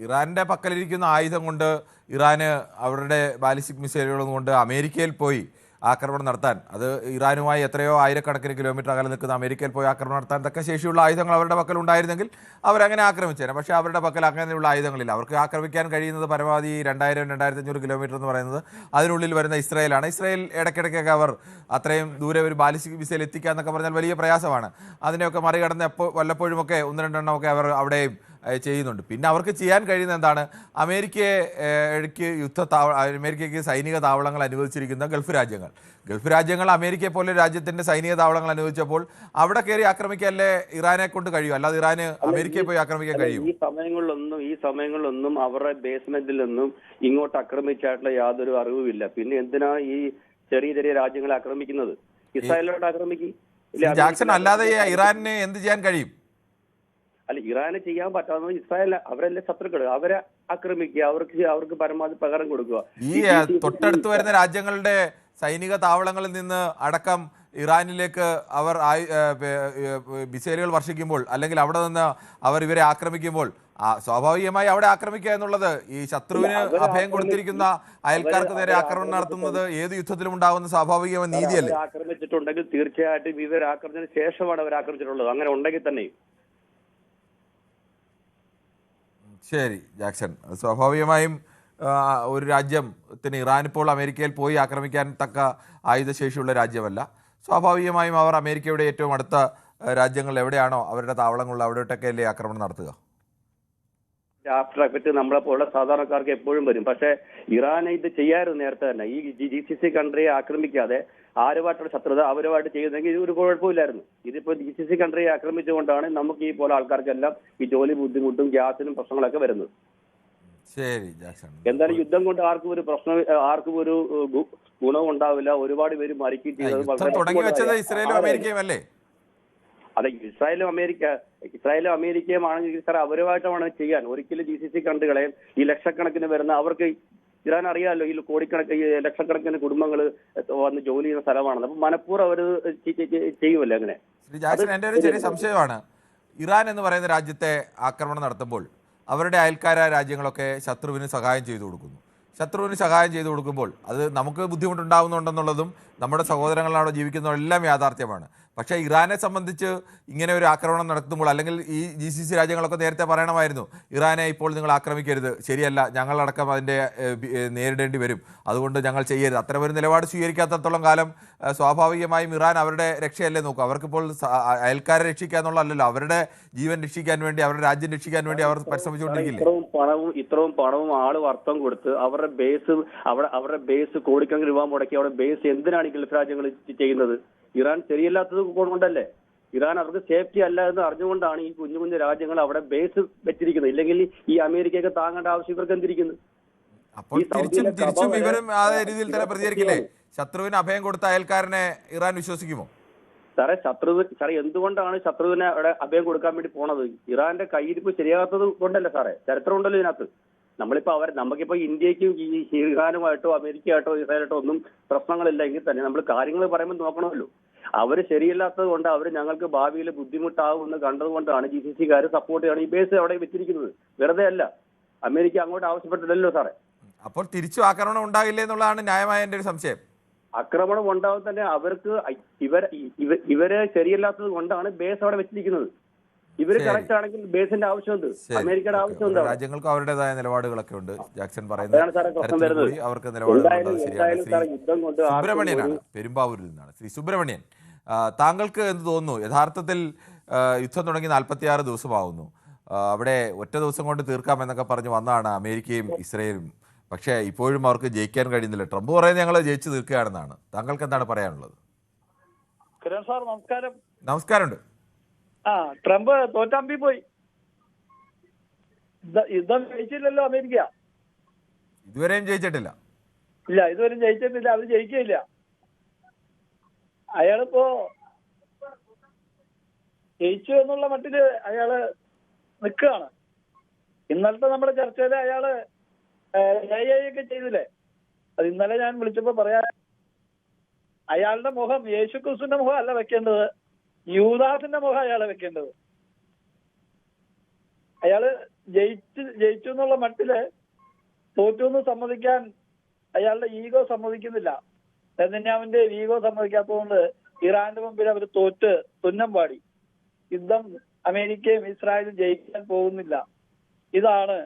Speaker 1: ഇറാന്റെ പക്കലിരിക്കുന്ന ആയുധം കൊണ്ട് ഇറാന് അവരുടെ ബാലിസ്റ്റിക് മിസൈലുകളും കൊണ്ട് അമേരിക്കയിൽ പോയി ആക്രമണം നടത്താൻ, അത് ഇറാനുമായി എത്രയോ ആയിരക്കണക്കിന് കിലോമീറ്റർ അകലെ നിൽക്കുന്ന അമേരിക്കയിൽ പോയി ആക്രമണം നടത്താൻ തക്ക ശേഷിയുള്ള ആയുധങ്ങൾ അവരുടെ പക്കൽ ഉണ്ടായിരുന്നെങ്കിൽ അവരങ്ങനെ ആക്രമിച്ചേനെ. പക്ഷേ അവരുടെ പക്കൽ അങ്ങനെയുള്ള ആയുധങ്ങളില്ല. അവർക്ക് ആക്രമിക്കാൻ കഴിയുന്നത് പരമാവധി 2000-2500 കിലോമീറ്റർ എന്ന് പറയുന്നത് അതിനുള്ളിൽ വരുന്ന ഇസ്രായേലാണ്. ഇസ്രായേൽ ഇടയ്ക്കിടയ്ക്കൊക്കെ അവർ അത്രയും ദൂരെ ഒരു ബാലിസ്റ്റിക് മിസൈൽ എത്തിക്കുക എന്നൊക്കെ പറഞ്ഞാൽ വലിയ പ്രയാസമാണ്. അതിനെയൊക്കെ മറികടന്ന് വല്ലപ്പോഴുമൊക്കെ 1-2 എണ്ണമൊക്കെ അവർ അവിടെയും ചെയ്യുന്നുണ്ട്. പിന്നെ അവർക്ക് ചെയ്യാൻ കഴിയുന്ന എന്താണ്? അമേരിക്കയ്ക്ക് സൈനിക താവളങ്ങൾ അനുവദിച്ചിരിക്കുന്ന ഗൾഫ് രാജ്യങ്ങൾ അമേരിക്കയെ പോലെ രാജ്യത്തിന്റെ സൈനിക താവളങ്ങൾ അനുവദിച്ചപ്പോൾ അവിടെ കയറി ആക്രമിക്കാനല്ലേ ഇറാനെ കൊണ്ട് കഴിയും, അല്ലാതെ ഇറാന് അമേരിക്കയെ പോയി ആക്രമിക്കാൻ കഴിയും?
Speaker 6: ഈ സമയങ്ങളിലൊന്നും അവരുടെ ബേസ്മെന്റിലൊന്നും ഇങ്ങോട്ട് ആക്രമിച്ചായിട്ടുള്ള യാതൊരു അറിവുമില്ല. പിന്നെ എന്തിനാ ഈ ചെറിയ ചെറിയ രാജ്യങ്ങളെ ആക്രമിക്കുന്നത്? ഇസ്രായേലിലോട്ട് ആക്രമിക്കും.
Speaker 1: ജാക്സൺ, അല്ലാതെ ഇറാനിന് എന്ത് ചെയ്യാൻ കഴിയും?
Speaker 6: അല്ല, ഇറാന് ചെയ്യാൻ പറ്റാവുന്നത് ഇസ്രായേൽ അവരല്ലേ ശത്രുക്കൾ, അവരെ ആക്രമിക്കുക, അവർക്ക് പരമാവധി പകരം കൊടുക്കുക.
Speaker 1: ഈ തൊട്ടടുത്ത് വരുന്ന രാജ്യങ്ങളുടെ സൈനിക താവളങ്ങളിൽ നിന്ന് അടക്കം ഇറാനിലേക്ക് അവർ മിസൈലുകൾ വർഷിക്കുമ്പോൾ, അല്ലെങ്കിൽ അവിടെ നിന്ന് അവർ ഇവരെ ആക്രമിക്കുമ്പോൾ സ്വാഭാവികമായി അവിടെ ആക്രമിക്കുക എന്നുള്ളത് ഈ ശത്രുവിന് അഭയം കൊടുത്തിരിക്കുന്ന അയൽക്കാർക്ക് നേരെ ആക്രമണം നടത്തുന്നത് ഏത് യുദ്ധത്തിലും ഉണ്ടാകുന്ന സ്വാഭാവികമായ നീതിയല്ലേ?
Speaker 6: ആക്രമിച്ചിട്ടുണ്ടെങ്കിൽ തീർച്ചയായിട്ടും ഇവർ ആക്രമിച്ചതിന് ശേഷമാണ് അവർ ആക്രമിച്ചിട്ടുള്ളത്. അങ്ങനെ ഉണ്ടെങ്കിൽ തന്നെയും.
Speaker 1: ശരി ജാക്സൺ, സ്വാഭാവികമായും ഒരു രാജ്യത്തിന് ഇറാൻ ഇപ്പോൾ അമേരിക്കയിൽ പോയി ആക്രമിക്കാൻ തക്ക ആയുധശേഷിയുള്ള രാജ്യമല്ല. സ്വാഭാവികമായും അവർ അമേരിക്കയുടെ ഏറ്റവും അടുത്ത രാജ്യങ്ങൾ എവിടെയാണോ അവരുടെ താവളങ്ങൾ അവിടോട്ടൊക്കെ അല്ലേ ആക്രമണം നടത്തുക.
Speaker 6: ആഫ്റ്റർ എഫക്റ്റ് നമ്മളെ പോലുള്ള സാധാരണക്കാർക്ക് എപ്പോഴും വരും. പക്ഷേ ഇറാൻ ഇത് ചെയ്യാറുണ്ട് നേരത്തെ തന്നെ. ഈ GCC കൺട്രിയെ ആക്രമിക്കാതെ ആരുമായിട്ടുള്ള ശത്രുത അവരുമായിട്ട് ചെയ്യുന്നെങ്കിൽ ഇത് ഒരു കുഴപ്പമില്ലായിരുന്നു. ഇതിപ്പോ GCC കൺട്രിയെ ആക്രമിച്ചുകൊണ്ടാണ് നമുക്ക് ഈ പോലെ ആൾക്കാർക്കെല്ലാം ഈ ജോലി ബുദ്ധിമുട്ടും ഗ്യാസിനും പ്രശ്നങ്ങളൊക്കെ വരുന്നത്.
Speaker 1: ശരി ജാക്സൺ,
Speaker 6: എന്തായാലും യുദ്ധം കൊണ്ട് ആർക്കും ഒരു പ്രശ്നം, ആർക്കും ഒരു ഗുണവും ഉണ്ടാവില്ല. ഒരുപാട് പേര് മരിക്കുകയും ചെയ്തത്
Speaker 1: തുടങ്ങി വെച്ചത് ഇസ്രായേലും അമേരിക്കയും അല്ലേ?
Speaker 6: അതെ, ഇസ്രായേലും അമേരിക്കയും ആണെങ്കിൽ സാർ അവരുമായിട്ടാണ് ചെയ്യാൻ. ഒരിക്കലും GCC കൺട്രികളെ ഈ ലക്ഷക്കണക്കിന് വരുന്ന അവർക്ക് ഇറാൻ അറിയാമല്ലോ, ഈ ലക്ഷക്കണക്കിന് കുടുംബങ്ങൾ വന്ന് ജോലി ചെയ്യുന്ന സ്ഥലമാണെന്ന്. അപ്പൊ മനഃപൂർവ്വം അവർ ചെയ്യുമല്ലോ അങ്ങനെ.
Speaker 1: ശ്രീ ജാക്സൺ, എൻ്റെ ഒരു ചെറിയ സംശയമാണ്. ഇറാൻ എന്ന് പറയുന്ന രാജ്യത്തെ ആക്രമണം നടത്തുമ്പോൾ അവരുടെ അയൽക്കാരായ രാജ്യങ്ങളൊക്കെ ശത്രുവിന് സഹായം ചെയ്തു കൊടുക്കുന്നു. ശത്രുവിന് സഹായം ചെയ്തു കൊടുക്കുമ്പോൾ അത് നമുക്ക് ബുദ്ധിമുട്ടുണ്ടാകുന്നുണ്ടെന്നുള്ളതും നമ്മുടെ സഹോദരങ്ങളവിടെ ജീവിക്കുന്നതെല്ലാം യാഥാർത്ഥ്യമാണ്. പക്ഷേ ഇറാനെ സംബന്ധിച്ച് ഇങ്ങനെ ഒരു ആക്രമണം നടത്തുമ്പോൾ, അല്ലെങ്കിൽ ഈ GCC രാജ്യങ്ങളൊക്കെ നേരത്തെ പറയണമായിരുന്നു ഇറാനെ ഇപ്പോൾ നിങ്ങൾ ആക്രമിക്കരുത്, ശരിയല്ല, ഞങ്ങളടക്കം അതിൻ്റെ നേരിടേണ്ടി വരും, അതുകൊണ്ട് ഞങ്ങൾ ചെയ്യരുത്. അത്തരമൊരു നിലപാട് സ്വീകരിക്കാത്തത്തോളം കാലം സ്വാഭാവികമായും ഇറാൻ അവരുടെ രക്ഷയല്ലേ നോക്കും. അവർക്കിപ്പോൾ അയൽക്കാരെ രക്ഷിക്കുക എന്നുള്ളതല്ലല്ലോ, അവരുടെ ജീവൻ രക്ഷിക്കാൻ വേണ്ടി, അവരുടെ രാജ്യം രക്ഷിക്കാൻ വേണ്ടി അവർ പരിശ്രമിച്ചുകൊണ്ടിരിക്കില്ലേ.
Speaker 6: ഇത്രയും പണവും ആള് അർത്ഥം കൊടുത്ത് അവരുടെ ബേസ് കോടിക്കണക്കിന് രൂപ മുടക്കി അവിടെ ബേസ് എന്തിനാണ് ഈ ഗൾഫ് രാജ്യങ്ങൾ ചെയ്യുന്നത്? ഇറാൻ ശരിയല്ലാത്തത് കൊണ്ടല്ലേ? ഇറാൻ അവർക്ക് സേഫ്റ്റി അല്ല എന്ന് അറിഞ്ഞുകൊണ്ടാണ് ഈ കുഞ്ഞു കുഞ്ഞു രാജ്യങ്ങൾ അവിടെ ബേസ് വെച്ചിരിക്കുന്നത്. ഇല്ലെങ്കിൽ ഈ അമേരിക്കയൊക്കെ താങ്ങേണ്ട ആവശ്യം ഇവർക്ക് എന്തിരിക്കുന്നു?
Speaker 1: അപ്പോൾ തിരിച്ചും ഇവരും ആ രീതിയിൽ തന്നെ പ്രതികരിക്കില്ലേ? ശത്രുവിന് അഭയം കൊടുത്ത അയൽക്കാരനെ ഇറാൻ വിശ്വസിക്കുമോ?
Speaker 6: സാറേ എന്തുകൊണ്ടാണ് ശത്രുവിനെ അവിടെ അഭയം കൊടുക്കാൻ വേണ്ടി പോണത്? ഇറാന്റെ കയ്യിരിപ്പ് ശരിയാകാത്തത് കൊണ്ടല്ലേ സാറേ? ചരിത്രം ഉണ്ടല്ലോ ഇതിനകത്ത്. നമുക്കിപ്പോ ഇന്ത്യക്കും ഈ ഇറാനുമായിട്ടോ അമേരിക്കയായിട്ടോ ഇസ്രായേലായിട്ടോ ഒന്നും പ്രശ്നങ്ങളില്ല എങ്കിൽ തന്നെ നമ്മൾ കാര്യങ്ങൾ പറയുമ്പോൾ നോക്കണമല്ലോ. അവര് ശരിയല്ലാത്തത് കൊണ്ട് അവര് ഞങ്ങൾക്ക് ഭാവിയിൽ ബുദ്ധിമുട്ടാവുമെന്ന് കണ്ടതുകൊണ്ടാണ് GCCക്കാർ സപ്പോർട്ട് ചെയ്യാണ് ഈ ബേസ് അവിടെ വെച്ചിരിക്കുന്നത്. വെറുതെ അല്ല, അമേരിക്ക അങ്ങോട്ട് ആവശ്യപ്പെട്ടില്ലല്ലോ സാറേ.
Speaker 1: അപ്പോൾ തിരിച്ചു ആക്രമണം ഉണ്ടാകില്ലേ എന്നുള്ളതാണ് ന്യായമായ എൻ്റെ ഒരു സംശയം.
Speaker 6: ആക്രമണം ഉണ്ടാവും തന്നെ. അവർക്ക് ഇവരെ ശരിയല്ലാത്തത് കൊണ്ടാണ് ബേസ് അവിടെ വെച്ചിരിക്കുന്നത്. ഇവര് കറക്റ്റ് ആണെങ്കിൽ ബേസിന്റെ ആവശ്യം ഉണ്ട്, അമേരിക്കയുടെ ആവശ്യം ഉണ്ട്.
Speaker 1: രാജ്യങ്ങൾക്ക് അവരുടേതായ നിലപാടുകളൊക്കെ ഉണ്ട്. ജാക്സൺ
Speaker 6: അതാണ് സാറേ പ്രശ്നം വരുന്നത്.
Speaker 1: അവർക്ക് നിലപാടുകളുണ്ട്. ശരിയാണ്.
Speaker 6: യുദ്ധം കൊണ്ട്
Speaker 1: സുബ്രഹ്മണ്യനാണ് പെരുമ്പാവൂരിൽ നിന്നാണ്. ശ്രീ സുബ്രഹ്മണ്യൻ, താങ്കൾക്ക് എന്ത് തോന്നുന്നു? യഥാർത്ഥത്തിൽ യുദ്ധം തുടങ്ങി 46 ദിവസമാകുന്നു. അവിടെ ഒറ്റ ദിവസം കൊണ്ട് തീർക്കാമെന്നൊക്കെ പറഞ്ഞ് വന്നതാണ് അമേരിക്കയും ഇസ്രയേലും. പക്ഷേ ഇപ്പോഴും അവർക്ക് ജയിക്കാൻ കഴിയുന്നില്ല. ട്രംപ് പറയുന്നത് ഞങ്ങൾ ജയിച്ചു തീർക്കുകയാണെന്നാണ്. താങ്കൾക്ക് എന്താണ് പറയാനുള്ളത്?
Speaker 7: കിരൺ സാർ നമസ്കാരം.
Speaker 1: നമസ്കാരമുണ്ട്.
Speaker 7: ട്രംപ് തോറ്റാമ്പി പോയി. യുദ്ധം ജയിച്ചില്ലല്ലോ അമേരിക്ക.
Speaker 1: ഇതുവരെയും ജയിച്ചിട്ടില്ല.
Speaker 7: ഇല്ല, ഇതുവരെയും ജയിച്ചിട്ടില്ല. അത് ജയിക്കില്ല. അയാളിപ്പോ ജയിച്ചു എന്നുള്ള മട്ടില് അയാള് നിൽക്കുകയാണ്. ഇന്നലത്തെ നമ്മുടെ ചർച്ചയില് അയാള് ഒക്കെ ചെയ്തില്ലേ? അത് ഇന്നലെ ഞാൻ വിളിച്ചപ്പോ പറയാ, അയാളുടെ മുഖം യേശുക്രിസ്തുവിന്റെ മുഖം അല്ല വെക്കേണ്ടത്, യൂദാസിന്റെ മുഖം അയാളെ വെക്കേണ്ടത്. അയാള് ജയിച്ചു എന്നുള്ള മട്ടില് തോറ്റു എന്ന് സമ്മതിക്കാൻ അയാളുടെ ഈഗോ സമ്മതിക്കുന്നില്ല. നെതന്യാഹുവിന്റെ ഈഗോ സമ്മതിക്കാത്തതുകൊണ്ട് ഇറാന്റെ മുമ്പിൽ അവർ തോറ്റ് തുന്നം പാടി. യുദ്ധം അമേരിക്കയും ഇസ്രായേലും ജയിക്കാൻ പോകുന്നില്ല. ഇതാണ്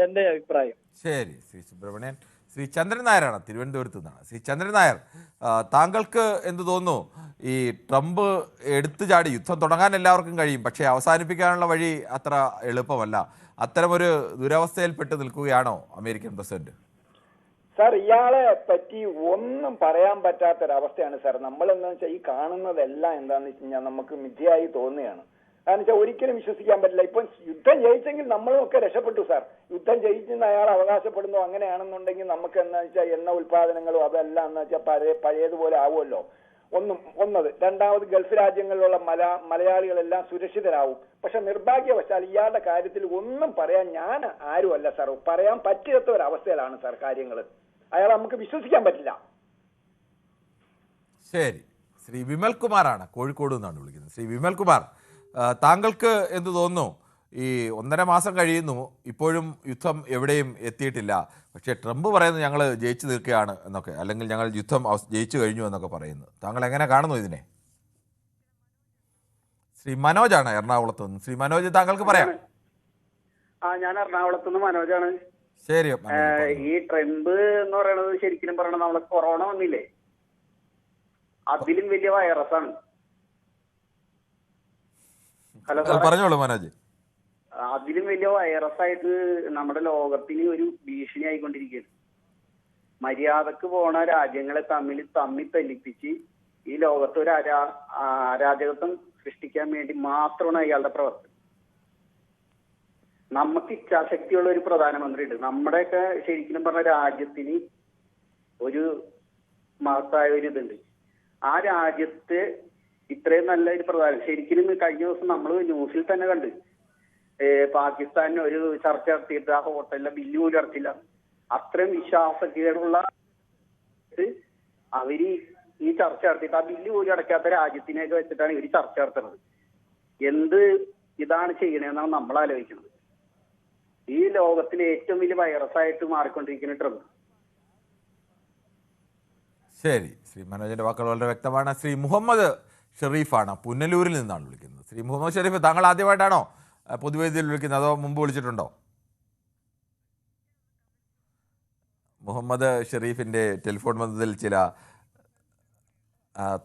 Speaker 7: എന്റെ അഭിപ്രായം.
Speaker 1: ശരി, ശ്രീ സുബ്രഹ്മണ്യൻ. ശ്രീ ചന്ദ്രൻ നായരാണ്, തിരുവനന്തപുരത്ത് നിന്നാണ്. ശ്രീ ചന്ദ്രൻ നായർ, താങ്കൾക്ക് എന്ത് തോന്നുന്നു? ഈ ട്രംപ് എടുത്തു ചാടി യുദ്ധം തുടങ്ങാൻ എല്ലാവർക്കും കഴിയും, പക്ഷേ അവസാനിപ്പിക്കാനുള്ള വഴി അത്ര എളുപ്പമല്ല. അത്തരമൊരു ദുരവസ്ഥയിൽപ്പെട്ട് നിൽക്കുകയാണോ അമേരിക്കൻ പ്രസിഡന്റ്?
Speaker 8: സാർ, ഇയാളെ പറ്റി ഒന്നും പറയാൻ പറ്റാത്തൊരവസ്ഥയാണ് സാർ. നമ്മളെന്താ വെച്ചാൽ ഈ കാണുന്നതെല്ലാം എന്താണെന്ന് വെച്ച് കഴിഞ്ഞാൽ നമുക്ക് മിഥ്യയായി തോന്നുകയാണ്. കാരണം വെച്ചാൽ ഒരിക്കലും വിശ്വസിക്കാൻ പറ്റില്ല. ഇപ്പൊ യുദ്ധം ജയിച്ചെങ്കിൽ നമ്മളൊക്കെ രക്ഷപ്പെട്ടു സാർ. യുദ്ധം ജയിച്ചെന്ന് അയാൾ അവകാശപ്പെടുന്നു. അങ്ങനെയാണെന്നുണ്ടെങ്കിൽ നമുക്ക് എന്താ വെച്ചാൽ എണ്ണ ഉൽപാദനങ്ങളും അതെല്ലാം എന്ന് വെച്ചാൽ പഴയതുപോലെ ആവുമല്ലോ. ഒന്നത്. രണ്ടാമത്, ഗൾഫ് രാജ്യങ്ങളിലുള്ള മലയാളികളെല്ലാം സുരക്ഷിതരാവും. പക്ഷെ നിർഭാഗ്യവശാൽ ഇയാളുടെ കാര്യത്തിൽ ഒന്നും പറയാൻ ഞാൻ ആരുമല്ല സാർ. പറയാൻ പറ്റാത്ത ഒരവസ്ഥയിലാണ് സാർ കാര്യങ്ങൾ. അയാളെ നമുക്ക് വിശ്വസിക്കാൻ പറ്റില്ല.
Speaker 1: ശരി, ശ്രീ വിമൽ കുമാറാണ്, കോഴിക്കോട് നിന്നാണ് വിളിക്കുന്നത്. ശ്രീ വിമൽ കുമാർ, താങ്കൾക്ക് എന്ത് തോന്നുന്നു? ഈ 1.5 മാസം കഴിയുന്നു, ഇപ്പോഴും യുദ്ധം എവിടെയും എത്തിയിട്ടില്ല. പക്ഷേ ട്രംപ് പറയുന്നത് ഞങ്ങൾ ജയിച്ചു തീർക്കുകയാണ് എന്നൊക്കെ, അല്ലെങ്കിൽ ഞങ്ങൾ യുദ്ധം ജയിച്ചു കഴിഞ്ഞു എന്നൊക്കെ പറയുന്നു. താങ്കൾ എങ്ങനെ കാണുന്നു ഇതിനെ? ശ്രീ മനോജാണ് എറണാകുളത്ത് നിന്ന്. ശ്രീ മനോജ്, താങ്കൾക്ക് പറയാം.
Speaker 9: ഞാൻ എറണാകുളത്ത് നിന്ന് മനോജാണ്.
Speaker 1: ശരി.
Speaker 6: ഈ ട്രംപ് എന്ന് പറയുന്നത് ശരിക്കും പറയണത് നമ്മളെ കൊറോണ വന്നില്ലേ, അതിലും വലിയ വൈറസാണ്. ഹലോ സാർ,
Speaker 1: പറഞ്ഞോളൂ മനോജ്.
Speaker 6: അതിലും വലിയ വൈറസായിട്ട് നമ്മുടെ ലോകത്തിന് ഒരു ഭീഷണി ആയിക്കൊണ്ടിരിക്കുകയാണ്. മര്യാദക്ക് പോണ രാജ്യങ്ങളെ തമ്മിൽ തല്ലിപ്പിച്ച് ഈ ലോകത്ത് ഒരു അരാജകത്വം സൃഷ്ടിക്കാൻ വേണ്ടി മാത്രമാണ് അയാളുടെ പ്രവർത്തനം. നമുക്ക് ഇച്ഛാശക്തിയുള്ള ഒരു പ്രധാനമന്ത്രി ഉണ്ട്. നമ്മുടെയൊക്കെ ശരിക്കും പറഞ്ഞ രാജ്യത്തിന് ഒരു മഹത്തായ ഒരു ഇതുണ്ട്. ആ രാജ്യത്ത് ഇത്രയും നല്ല ഒരു ശരിക്കും കഴിഞ്ഞ ദിവസം നമ്മൾ ന്യൂസിൽ തന്നെ കണ്ട് പാകിസ്ഥാനിന് ഒരു ചർച്ച നടത്തിയിട്ട് ആ ഹോട്ടലിലെ ബില്ല് പോലും അടച്ചില്ല. അത്രയും വിശ്വാസക്കേടുള്ള അവര് ഈ ചർച്ച നടത്തിയിട്ട് ആ ബില്ല് പോലും അടയ്ക്കാത്ത രാജ്യത്തിനെയൊക്കെ വെച്ചിട്ടാണ് ഇവര് ചർച്ച നടത്തുന്നത്. എന്ത് ഇതാണ് ചെയ്യണതെന്നാണ് നമ്മൾ ആലോചിക്കുന്നത്. ഈ ലോകത്തിലെ ഏറ്റവും വലിയ വൈറസായിട്ട് മാറിക്കൊണ്ടിരിക്കുന്ന ട്രംപ്.
Speaker 1: ശരി, ശ്രീ മനോജിന്റെ വാക്കുകൾ വളരെ വ്യക്തമാണ്. ശ്രീ മുഹമ്മദ് ഷെറീഫാണ്, പുനലൂരിൽ നിന്നാണ് വിളിക്കുന്നത്. ശ്രീ മുഹമ്മദ് ഷെരീഫ്, താങ്കൾ ആദ്യമായിട്ടാണോ പൊതുവേദിയിൽ വിളിക്കുന്നത്, അതോ മുമ്പ് വിളിച്ചിട്ടുണ്ടോ? മുഹമ്മദ് ഷെരീഫിൻ്റെ ടെലിഫോൺ ബന്ധത്തിൽ ചില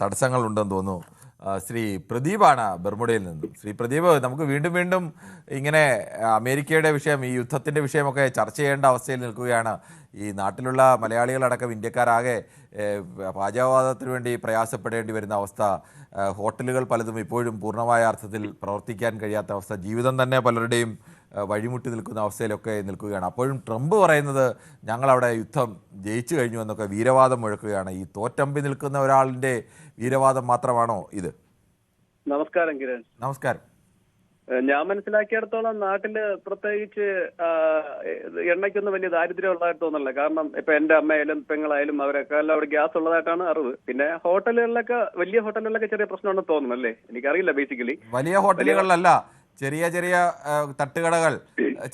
Speaker 1: തടസ്സങ്ങളുണ്ടെന്ന് തോന്നുന്നു. ശ്രീ പ്രദീപാണ് ബർമുഡയിൽ നിന്നും. ശ്രീ പ്രദീപ്, നമുക്ക് വീണ്ടും വീണ്ടും ഇങ്ങനെ അമേരിക്കയുടെ വിഷയം, ഈ യുദ്ധത്തിൻ്റെ വിഷയമൊക്കെ ചർച്ച ചെയ്യേണ്ട അവസ്ഥയിൽ നിൽക്കുകയാണ്. ഈ നാട്ടിലുള്ള മലയാളികളടക്കം ഇന്ത്യക്കാരാകെ പാചകവാദത്തിന് വേണ്ടി പ്രയാസപ്പെടേണ്ടി വരുന്ന അവസ്ഥ, ഹോട്ടലുകൾ പലതും ഇപ്പോഴും പൂർണ്ണമായ അർത്ഥത്തിൽ പ്രവർത്തിക്കാൻ കഴിയാത്ത അവസ്ഥ, ജീവിതം തന്നെ പലരുടെയും വഴിമുട്ടി നിൽക്കുന്ന അവസ്ഥയിലൊക്കെ നിൽക്കുകയാണ്. അപ്പോഴും ട്രംപ് പറയുന്നത് ഞങ്ങളവിടെ യുദ്ധം ജയിച്ചു കഴിഞ്ഞു എന്നൊക്കെ വീരവാദം മുഴക്കുകയാണ്. ഈ തോറ്റമ്പി നിൽക്കുന്ന ഒരാളിൻ്റെ വീരവാദം മാത്രമാണോ ഇത്?
Speaker 9: നമസ്കാരം കിരൺ.
Speaker 1: നമസ്കാരം.
Speaker 9: ഞാൻ മനസ്സിലാക്കിയിടത്തോളം നാട്ടില് പ്രത്യേകിച്ച് എണ്ണയ്ക്കൊന്നും വലിയ ദാരിദ്ര്യം ഉള്ളതായിട്ട് തോന്നുന്നില്ല. കാരണം ഇപ്പൊ എന്റെ അമ്മയായാലും പെങ്ങളായാലും അവരൊക്കെ എല്ലാം അവിടെ ഗ്യാസ് ഉള്ളതായിട്ടാണ് അറിവ്. പിന്നെ ഹോട്ടലുകളിലൊക്കെ, വലിയ ഹോട്ടലുകളിലൊക്കെ ചെറിയ പ്രശ്നമുണ്ടെന്ന് തോന്നുന്നു അല്ലേ? എനിക്കറിയില്ല. ബേസിക്കലി വലിയ
Speaker 1: ഹോട്ടലുകളിലല്ല, ചെറിയ ചെറിയ തട്ടുകടകൾ,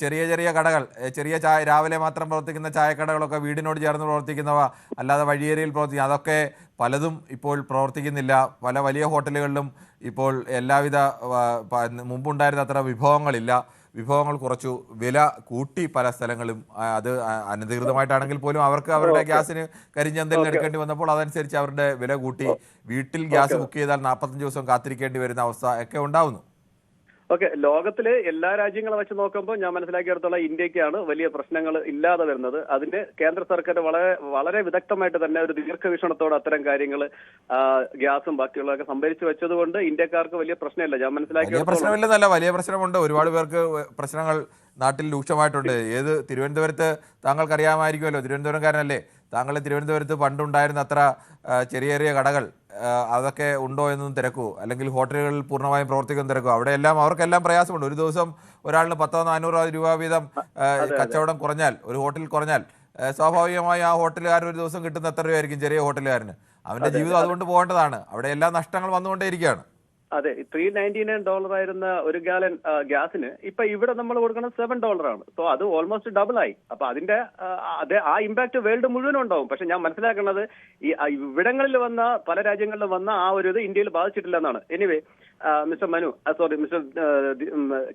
Speaker 1: ചെറിയ ചെറിയ കടകൾ, ചെറിയ ചായ, രാവിലെ മാത്രം പ്രവർത്തിക്കുന്ന ചായക്കടകളൊക്കെ വീടിനോട് ചേർന്ന് പ്രവർത്തിക്കുന്നവ, അല്ലാതെ വഴിയേരിയിൽ പ്രവർത്തിക്കുന്ന അതൊക്കെ പലതും ഇപ്പോൾ പ്രവർത്തിക്കുന്നില്ല. പല വലിയ ഹോട്ടലുകളിലും ഇപ്പോൾ എല്ലാവിധ മുമ്പുണ്ടായിരുന്ന അത്ര വിഭവങ്ങളില്ല. വിഭവങ്ങൾ കുറച്ചു, വില കൂട്ടി പല സ്ഥലങ്ങളും. അത് അനധികൃതമായിട്ടാണെങ്കിൽ പോലും അവർക്ക് അവരുടെ ഗ്യാസിന് കരിഞ്ചന്തയിൽ എടുക്കേണ്ടി വന്നപ്പോൾ അതനുസരിച്ച് അവരുടെ വില കൂട്ടി. വീട്ടിൽ ഗ്യാസ് ബുക്ക് ചെയ്താൽ 45 ദിവസം കാത്തിരിക്കേണ്ടി വരുന്ന അവസ്ഥ ഒക്കെ ഉണ്ടാവുന്നു.
Speaker 9: ഓക്കെ, ലോകത്തിലെ എല്ലാ രാജ്യങ്ങളെ വെച്ച് നോക്കുമ്പോൾ ഞാൻ മനസ്സിലാക്കിയിടത്തോളം ഇന്ത്യക്കാണ് വലിയ പ്രശ്നങ്ങൾ ഇല്ലാതെ വരുന്നത്. അതിന് കേന്ദ്ര സർക്കാർ വളരെ വിദഗ്ധമായിട്ട് തന്നെ ഒരു ദീർഘവീക്ഷണത്തോടെ അത്തരം കാര്യങ്ങൾ ഗ്യാസും ബാക്കിയുള്ളതൊക്കെ സംഭരിച്ചു വെച്ചതുകൊണ്ട് ഇന്ത്യക്കാർക്ക് വലിയ പ്രശ്നമില്ല. ഞാൻ
Speaker 1: മനസ്സിലാക്കിയിടത്തോളം വലിയ പ്രശ്നമുണ്ട്. ഒരുപാട് പേർക്ക് പ്രശ്നങ്ങൾ നാട്ടിൽ രൂക്ഷമായിട്ടുണ്ട്. ഏത് തിരുവനന്തപുരത്ത് താങ്കൾക്കറിയാമായിരിക്കുമല്ലോ, തിരുവനന്തപുരംകാരനല്ലേ താങ്കൾ? തിരുവനന്തപുരത്ത് പണ്ടുണ്ടായിരുന്ന അത്ര ചെറിയ ചെറിയ കടകൾ അതൊക്കെ ഉണ്ടോ എന്നും തിരക്കൂ, അല്ലെങ്കിൽ ഹോട്ടലുകളിൽ പൂർണ്ണമായും പ്രവർത്തിക്കുന്ന തിരക്കൂ. അവിടെയെല്ലാം അവർക്കെല്ലാം പ്രയാസമുണ്ട്. ഒരു ദിവസം ഒരാളിന് 100-400 രൂപ വീതം കച്ചവടം കുറഞ്ഞാൽ, ഒരു ഹോട്ടലിൽ കുറഞ്ഞാൽ, സ്വാഭാവികമായി ആ ഹോട്ടലുകാരൻ ഒരു ദിവസം കിട്ടുന്ന എത്ര രൂപയായിരിക്കും ചെറിയ ഹോട്ടലുകാരന്? അവന്റെ ജീവിതം അതുകൊണ്ട് പോകേണ്ടതാണ്. അവിടെ എല്ലാ നഷ്ടങ്ങൾ വന്നുകൊണ്ടേയിരിക്കുകയാണ്.
Speaker 9: അതെ, $399 ആയിരുന്ന ഒരു ഗാലൻ ഗ്യാസിന് ഇപ്പൊ ഇവിടെ നമ്മൾ കൊടുക്കുന്നത് $7 സോ അത് ഓൾമോസ്റ്റ് ഡബിൾ ആയി. അപ്പൊ അതിന്റെ ആ ഇമ്പാക്ട് വേൾഡ് മുഴുവനും ഉണ്ടാവും. പക്ഷെ ഞാൻ മനസ്സിലാക്കുന്നത് ഈ ഇവിടങ്ങളിൽ വന്ന, പല രാജ്യങ്ങളിലും വന്ന ആ ഒരു ഇത് ഇന്ത്യയിൽ ബാധിച്ചിട്ടില്ല എന്നാണ്. എനിവേ, മിസ്റ്റർ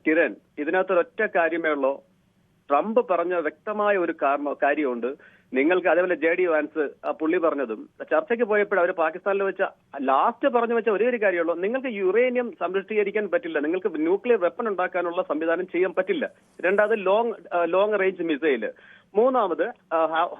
Speaker 9: കിരൺ, ഇതിനകത്തൊരൊറ്റ കാര്യമേ ഉള്ളൂ. ട്രംപ് പറഞ്ഞ വ്യക്തമായ ഒരു കാര്യമുണ്ട്. നിങ്ങൾക്ക് അതേപോലെ JD വാൻസ് പുള്ളി പറഞ്ഞതും ചർച്ചയ്ക്ക് പോയപ്പോൾ അവർ പാകിസ്ഥാനിൽ വെച്ച ലാസ്റ്റ് പറഞ്ഞു വെച്ച ഒരേ ഒരു കാര്യമുള്ളൂ, നിങ്ങൾക്ക് യുറേനിയം സംരക്ഷീകരിക്കാൻ പറ്റില്ല, നിങ്ങൾക്ക് ന്യൂക്ലിയർ വെപ്പൺ ഉണ്ടാക്കാനുള്ള സംവിധാനം ചെയ്യാൻ പറ്റില്ല. രണ്ടാമത് ലോങ് റേഞ്ച് മിസൈല്. മൂന്നാമത്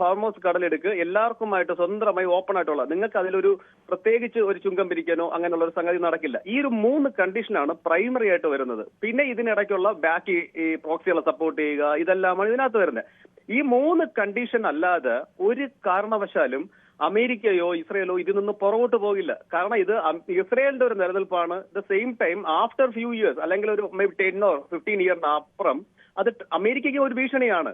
Speaker 9: ഹോർമോസ് കടലെടുക്ക് എല്ലാവർക്കുമായിട്ട് സ്വന്തമായി ഓപ്പൺ ആയിട്ടുള്ള, നിങ്ങൾക്ക് അതിലൊരു പ്രത്യേകിച്ച് ഒരു ചുങ്കം പിരിക്കാനോ അങ്ങനെയുള്ള ഒരു സംഗതി നടക്കില്ല. ഈ ഒരു 3 കണ്ടീഷനാണ് പ്രൈമറി ആയിട്ട് വരുന്നത്. പിന്നെ ഇതിനിടയ്ക്കുള്ള ബാക്കി ഈ പ്രോക്സികളെ സപ്പോർട്ട് ചെയ്യുക, ഇതെല്ലാമാണ് ഇതിനകത്ത് വരുന്നത്. ഈ 3 കണ്ടീഷൻ അല്ലാതെ ഒരു കാരണവശാലും അമേരിക്കയോ ഇസ്രയേലോ ഇതിൽ നിന്ന് പുറകോട്ട് പോകില്ല. കാരണം ഇത് ഇസ്രയേലിന്റെ ഒരു നിലനിൽപ്പാണ്. The same time after few years, അല്ലെങ്കിൽ ഒരു 10 or 15 ഇയറിന് അപ്പുറം അത് അമേരിക്കയ്ക്ക് ഒരു ഭീഷണിയാണ്.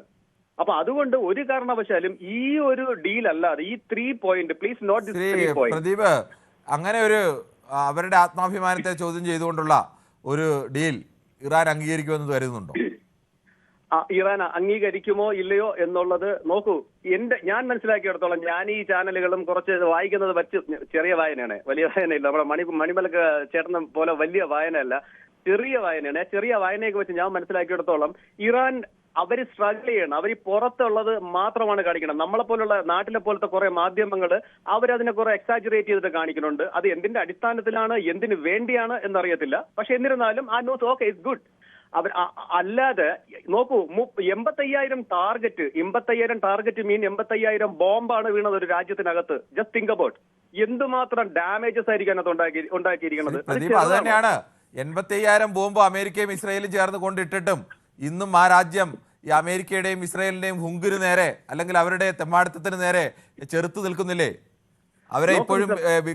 Speaker 9: അപ്പൊ അതുകൊണ്ട് ഒരു കാരണവശാലും ഈ ഒരു ഡീൽ അല്ലാതെ ഈ 3 point, please note this 3 point.
Speaker 1: Pradeep, അങ്ങനെ ഒരു അവരുടെ ആത്മാഭിമാനത്തെ ചോദ്യം ചെയ്തുകൊണ്ടുള്ള ഒരു ഡീൽ ഇറാൻ അംഗീകരിക്കുമെന്ന് കരുതുന്നുണ്ടോ?
Speaker 9: ഇറാൻ അംഗീകരിക്കുമോ ഇല്ലയോ എന്നുള്ളത് നോക്കൂ. ഞാൻ മനസ്സിലാക്കിയെടുത്തോളം, ഞാൻ ഈ ചാനലുകളും കുറച്ച് വായിക്കുന്നത് വെച്ച്, ചെറിയ വായനയാണ്, വലിയ വായനയില്ല. നമ്മുടെ മണിമലക്ക് ചേട്ടനെ പോലെ വലിയ വായനയല്ല, ചെറിയ വായനയാണ്. ചെറിയ വായനയൊക്കെ വെച്ച് ഞാൻ മനസ്സിലാക്കിയെടുത്തോളം ഇറാൻ അവർ സ്ട്രഗിൾ ചെയ്യണം. അവർ ഈ പുറത്തുള്ളത് മാത്രമാണ് കാണിക്കണം. നമ്മളെ പോലുള്ള നാട്ടിലെ പോലത്തെ കുറെ മാധ്യമങ്ങൾ അവരതിനെ കുറെ എക്സാജറേറ്റ് ചെയ്തിട്ട് കാണിക്കുന്നുണ്ട്. അത് എന്തിന്റെ അടിസ്ഥാനത്തിലാണ്, എന്തിനു വേണ്ടിയാണ് എന്നറിയത്തില്ല. പക്ഷെ എന്നിരുന്നാലും ആ ന്യൂസ് ഓക്കെ, ഇറ്റ്സ് ഗുഡ്. അവർ അല്ലാതെ നോക്കൂ, 85,000 ടാർഗറ്റ് മീൻ 85,000 ബോംബാണ് വീണത് ഒരു രാജ്യത്തിനകത്ത്. ജസ്റ്റ് തിങ്ക് അബൌട്ട് എന്തുമാത്രം ഡാമേജസ് ആയിരിക്കും അതിനകത്ത് ഉണ്ടാക്കിയിരിക്കുന്നത്.
Speaker 1: അത് തന്നെയാണ് 85,000 ബോംബ് അമേരിക്കയും ഇസ്രായേലും ചേർന്ന് കൊണ്ടിട്ടിട്ടും ഇന്നും ആ രാജ്യം ഈ അമേരിക്കയുടെയും ഇസ്രായേലിന്റെയും ഹുങ്കിന് നേരെ അല്ലെങ്കിൽ അവരുടെ തെമ്മാടിത്തത്തിന് നേരെ ചെറുത്തു നിൽക്കുന്നില്ലേ? അവരെ ഇപ്പോഴും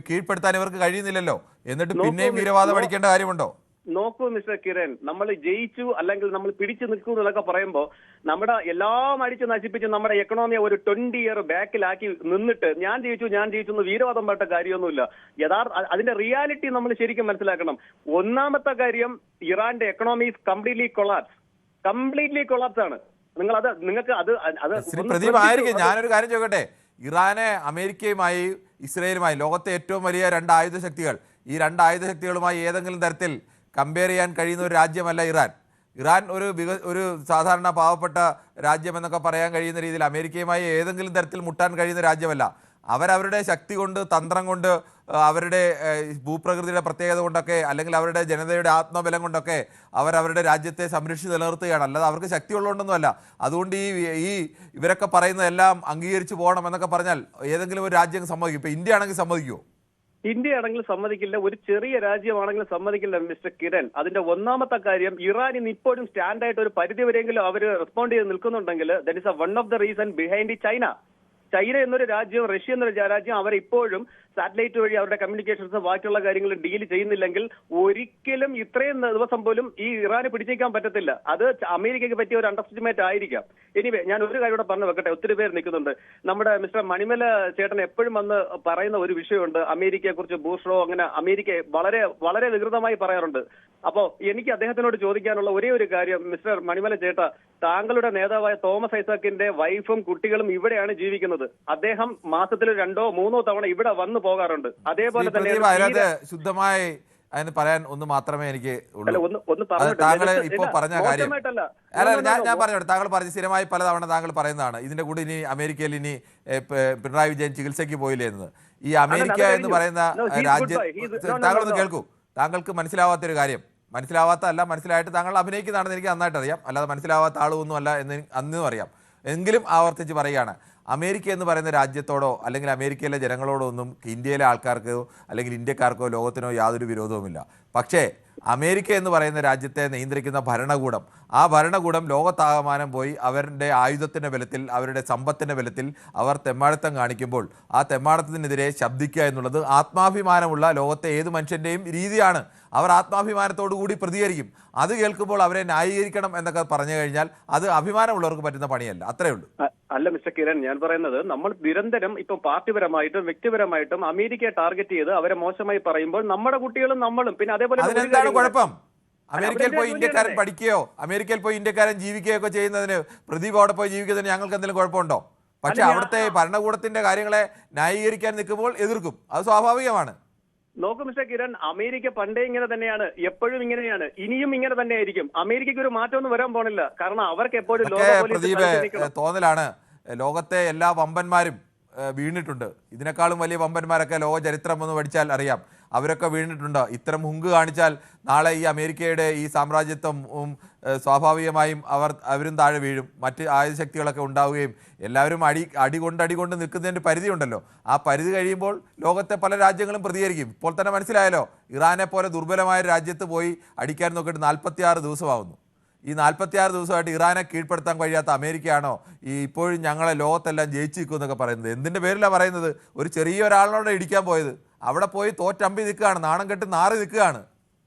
Speaker 1: കീഴ്പ്പെടുത്താൻ ഇവർക്ക് കഴിയുന്നില്ലല്ലോ. എന്നിട്ട് പിന്നെയും വീരവാദം അടിക്കേണ്ട കാര്യമുണ്ടോ?
Speaker 9: നോക്കൂ മിസ്റ്റർ കിരൺ, നമ്മൾ ജയിച്ചു അല്ലെങ്കിൽ നമ്മൾ പിടിച്ചു നിൽക്കൂ എന്നൊക്കെ പറയുമ്പോൾ നമ്മുടെ എല്ലാം അടിച്ച് നശിപ്പിച്ച് നമ്മുടെ എക്കണോമിയെ ഒരു 20 ഇയർ ബാക്കിലാക്കി നിന്നിട്ട് ഞാൻ ജയിച്ചു എന്ന് വീരവാദം പെട്ട കാര്യമൊന്നുമില്ല. അതിന്റെ റിയാലിറ്റി നമ്മൾ ശരിക്കും മനസ്സിലാക്കണം. ഒന്നാമത്തെ കാര്യം, ഇറാന്റെ എക്കണോമി കംപ്ലീറ്റ്ലി കൊളാപ്സ് ആണ്. നിങ്ങൾക്ക്
Speaker 1: പ്രദീപ് ആയിരിക്കും. ഞാനൊരു കാര്യം ചോദിക്കട്ടെ, ഇറാനെ അമേരിക്കയുമായി ഇസ്രയേലുമായി ലോകത്തെ ഏറ്റവും വലിയ 2 ആയുധ ശക്തികൾ, ഈ 2 ആയുധ ശക്തികളുമായി ഏതെങ്കിലും തരത്തിൽ കമ്പയർ ചെയ്യാൻ കഴിയുന്ന ഒരു രാജ്യമല്ല ഇറാൻ. ഒരു സാധാരണ പാവപ്പെട്ട രാജ്യം എന്നൊക്കെ പറയാൻ കഴിയുന്ന രീതിയിൽ അമേരിക്കയുമായി ഏതെങ്കിലും തരത്തിൽ മുട്ടാൻ കഴിയുന്ന രാജ്യമല്ല. അവരവരുടെ ശക്തി കൊണ്ട്, തന്ത്രം കൊണ്ട്, അവരുടെ ഭൂപ്രകൃതിയുടെ പ്രത്യേകത കൊണ്ടൊക്കെ അല്ലെങ്കിൽ അവരുടെ ജനതയുടെ ആത്മബലം കൊണ്ടൊക്കെ അവരവരുടെ രാജ്യത്തെ സംരക്ഷിച്ച് നിലനിർത്തുകയാണ്. അല്ലാതെ അവർക്ക് ശക്തി ഉള്ളതുകൊണ്ടൊന്നുമല്ല. അതുകൊണ്ട് ഈ ഇവരൊക്കെ പറയുന്നതെല്ലാം അംഗീകരിച്ചു പോകണം എന്നൊക്കെ പറഞ്ഞാൽ ഏതെങ്കിലും ഒരു രാജ്യം സമ്മതിക്കും? ഇപ്പൊ ഇന്ത്യ ആണെങ്കിൽ സമ്മതിക്കുമോ?
Speaker 9: ഇന്ത്യ ആണെങ്കിലും സമ്മതിക്കില്ല, ഒരു ചെറിയ രാജ്യമാണെങ്കിലും സമ്മതിക്കില്ല മിസ്റ്റർ കിരൺ. അതിന്റെ ഒന്നാമത്തെ കാര്യം, ഇറാൻ ഇന്ന് ഇപ്പോഴും സ്റ്റാൻഡായിട്ട് ഒരു പരിധി വരെയെങ്കിലും അവർ റെസ്പോണ്ട് ചെയ്ത് നിൽക്കുന്നുണ്ടെങ്കിൽ that is one of the reason behind China എന്നൊരു രാജ്യം, റഷ്യ എന്നൊരു രാജ്യം അവരിപ്പോഴും സാറ്റലൈറ്റ് വഴി അവരുടെ കമ്മ്യൂണിക്കേഷൻസ് ബാക്കിയുള്ള കാര്യങ്ങൾ ഡീൽ ചെയ്യുന്നില്ലെങ്കിൽ ഒരിക്കലും ഇത്രയും ദിവസം പോലും ഈ ഇറാന് പിടിച്ചേക്കാൻ പറ്റത്തില്ല. അത് അമേരിക്കയ്ക്ക് പറ്റിയ ഒരു അണ്ടർസ്റ്റിമേറ്റ് ആയിരിക്കാം. എനിവേ, ഞാൻ ഒരു കാര്യം കൂടെ പറഞ്ഞു വെക്കട്ടെ. ഒത്തിരി പേര് നിൽക്കുന്നുണ്ട്. നമ്മുടെ മിസ്റ്റർ മണിമല ചേട്ടൻ എപ്പോഴും വന്ന് പറയുന്ന ഒരു വിഷയമുണ്ട്, അമേരിക്കയെ കുറിച്ച് ബൂസ്റ്ററോ അങ്ങനെ അമേരിക്കയെ വളരെ വളരെ വികൃതമായി പറയാറുണ്ട്. അപ്പോ എനിക്ക് അദ്ദേഹത്തിനോട് ചോദിക്കാനുള്ള ഒരേ ഒരു കാര്യം, മിസ്റ്റർ മണിമല ചേട്ട, താങ്കളുടെ നേതാവായ തോമസ് ഐസക്കിന്റെ വൈഫും കുട്ടികളും ഇവിടെയാണ് ജീവിക്കുന്നത്. അദ്ദേഹം മാസത്തിൽ 2 or 3 തവണ ഇവിടെ വന്നു പോകാറുണ്ട്. അതേപോലെ തന്നെ
Speaker 1: ശുദ്ധമായി അതിന് പറയാൻ ഒന്ന് മാത്രമേ എനിക്ക്
Speaker 9: ഒന്ന്
Speaker 1: താങ്കൾ ഇപ്പോൾ പറഞ്ഞ കാര്യം ഞാൻ പറഞ്ഞോട്ടെ. താങ്കൾ പറഞ്ഞ സ്ഥിരമായി പലതവണ താങ്കൾ പറയുന്നതാണ്, ഇതിന്റെ കൂടെ ഇനി അമേരിക്കയിൽ ഇനി പിണറായി വിജയൻ ചികിത്സയ്ക്ക് പോയില്ലേ എന്നത്. ഈ അമേരിക്ക എന്ന് പറയുന്ന രാജ്യം, താങ്കളൊന്ന് കേൾക്കൂ. താങ്കൾക്ക് മനസ്സിലാവാത്തൊരു കാര്യം, മനസ്സിലായിട്ട് താങ്കൾ അഭിനയിക്കുന്നതാണെന്ന് എനിക്ക് നന്നായിട്ട് അറിയാം. അല്ലാതെ മനസ്സിലാവാത്ത ആളൊന്നും അല്ല എന്ന് അന്നും അറിയാം. എങ്കിലും ആവർത്തിച്ച് പറയുകയാണ്, അമേരിക്ക എന്ന് പറയുന്ന രാജ്യത്തോടോ അല്ലെങ്കിൽ അമേരിക്കയിലെ ജനങ്ങളോടോ ഒന്നും ഇന്ത്യയിലെ ആൾക്കാർക്കോ അല്ലെങ്കിൽ ഇന്ത്യക്കാർക്കോ ലോകത്തിനോ യാതൊരു വിരോധവുമില്ല. പക്ഷേ അമേരിക്ക എന്ന് പറയുന്ന രാജ്യത്തെ നിയന്ത്രിക്കുന്ന ഭരണകൂടം, ആ ഭരണകൂടം ലോകത്താകമാനം പോയി അവരുടെ ആയുധത്തിൻ്റെ ബലത്തിൽ, അവരുടെ സമ്പത്തിൻ്റെ ബലത്തിൽ അവർ തെമ്മാടിത്തം കാണിക്കുമ്പോൾ ആ തെമ്മാടത്തിനെതിരെ ശബ്ദിക്കുക എന്നുള്ളത് ആത്മാഭിമാനമുള്ള ലോകത്തെ ഏത് മനുഷ്യൻ്റെയും രീതിയാണ്. അവർ ആത്മാഭിമാനത്തോടു കൂടി പ്രതികരിക്കും. അത് കേൾക്കുമ്പോൾ അവരെ ന്യായീകരിക്കണം എന്നൊക്കെ പറഞ്ഞു കഴിഞ്ഞാൽ അത് അഭിമാനമുള്ളവർക്ക് പറ്റുന്ന പണിയല്ല. അത്രയേ ഉള്ളൂ.
Speaker 9: അല്ല മിസ്റ്റർ കിരൺ, ഞാൻ പറയുന്നത് നമ്മൾ നിരന്തരം ഇപ്പം പാർട്ടിപരമായിട്ടും വ്യക്തിപരമായിട്ടും അമേരിക്കയെ ടാർഗറ്റ് ചെയ്ത് അവരെ മോശമായി പറയുമ്പോൾ നമ്മുടെ കുട്ടികളും നമ്മളും പിന്നെ അതേപോലെ
Speaker 1: കുഴപ്പം അമേരിക്കയിൽ പോയി ഇന്ത്യക്കാരൻ പഠിക്കുകയോ അമേരിക്കയിൽ പോയി ഇന്ത്യക്കാരൻ ജീവിക്കുകയോ ഒക്കെ ചെയ്യുന്നതിന്, പ്രദീപ് അവിടെ പോയി ജീവിക്കുന്നതിന് ഞങ്ങൾക്ക് എന്തെങ്കിലും കുഴപ്പമുണ്ടോ? പക്ഷെ അവിടുത്തെ ഭരണകൂടത്തിന്റെ കാര്യങ്ങളെ ന്യായീകരിക്കാൻ നിൽക്കുമ്പോൾ എതിർക്കും. അത് സ്വാഭാവികമാണ്.
Speaker 9: നോക്കൂ മിസ്റ്റർ കിരൺ, അമേരിക്ക പണ്ടേ ഇങ്ങനെ തന്നെയാണ്, എപ്പോഴും ഇങ്ങനെയാണ്, ഇനിയും ഇങ്ങനെ തന്നെ ആയിരിക്കും. അമേരിക്കയ്ക്ക് ഒരു മാറ്റമൊന്നും വരാൻ പോണില്ല. കാരണം അവർക്ക് എപ്പോഴും
Speaker 1: തോന്നലാണ്. ലോകത്തെ എല്ലാ വമ്പന്മാരും വീണിട്ടുണ്ട്. ഇതിനേക്കാളും വലിയ വമ്പന്മാരൊക്കെ ലോക ചരിത്രം ഒന്ന് പഠിച്ചാൽ അറിയാം. അവരൊക്കെ വീണിട്ടുണ്ട്. ഇത്തരം ഹുങ്ക് കാണിച്ചാൽ നാളെ ഈ അമേരിക്കയുടെ ഈ സാമ്രാജ്യത്വം സ്വാഭാവികമായും അവരും താഴെ വീഴും. മറ്റ് ആയുധ ശക്തികളൊക്കെ ഉണ്ടാവുകയും എല്ലാവരും അടി കൊണ്ട് നിൽക്കുന്നതിൻ്റെ പരിധിയുണ്ടല്ലോ. ആ പരിധി കഴിയുമ്പോൾ ലോകത്തെ പല രാജ്യങ്ങളും പ്രതികരിക്കും. ഇപ്പോൾ തന്നെ മനസ്സിലായല്ലോ, ഇറാനെ പോലെ ദുർബലമായ രാജ്യത്ത് പോയി അടിക്കാൻ നോക്കിയിട്ട് 46 ദിവസമാകുന്നു. ഈ 46 ദിവസമായിട്ട് ഇറാനെ കീഴ്പ്പെടുത്താൻ കഴിയാത്ത അമേരിക്കയാണോ ഈ ഇപ്പോഴും ഞങ്ങളെ ലോകത്തെല്ലാം ജയിച്ചു നിൽക്കുമെന്നൊക്കെ പറയുന്നത്? എന്തിൻ്റെ പേരിലാണ് പറയുന്നത്? ഒരു ചെറിയ ഒരാളിനോട് ഇടിക്കാൻ പോയത്, അവിടെ പോയി തോറ്റമ്പി നിൽക്കുകയാണ്, നാണം കെട്ട് നാറി നിൽക്കുകയാണ്.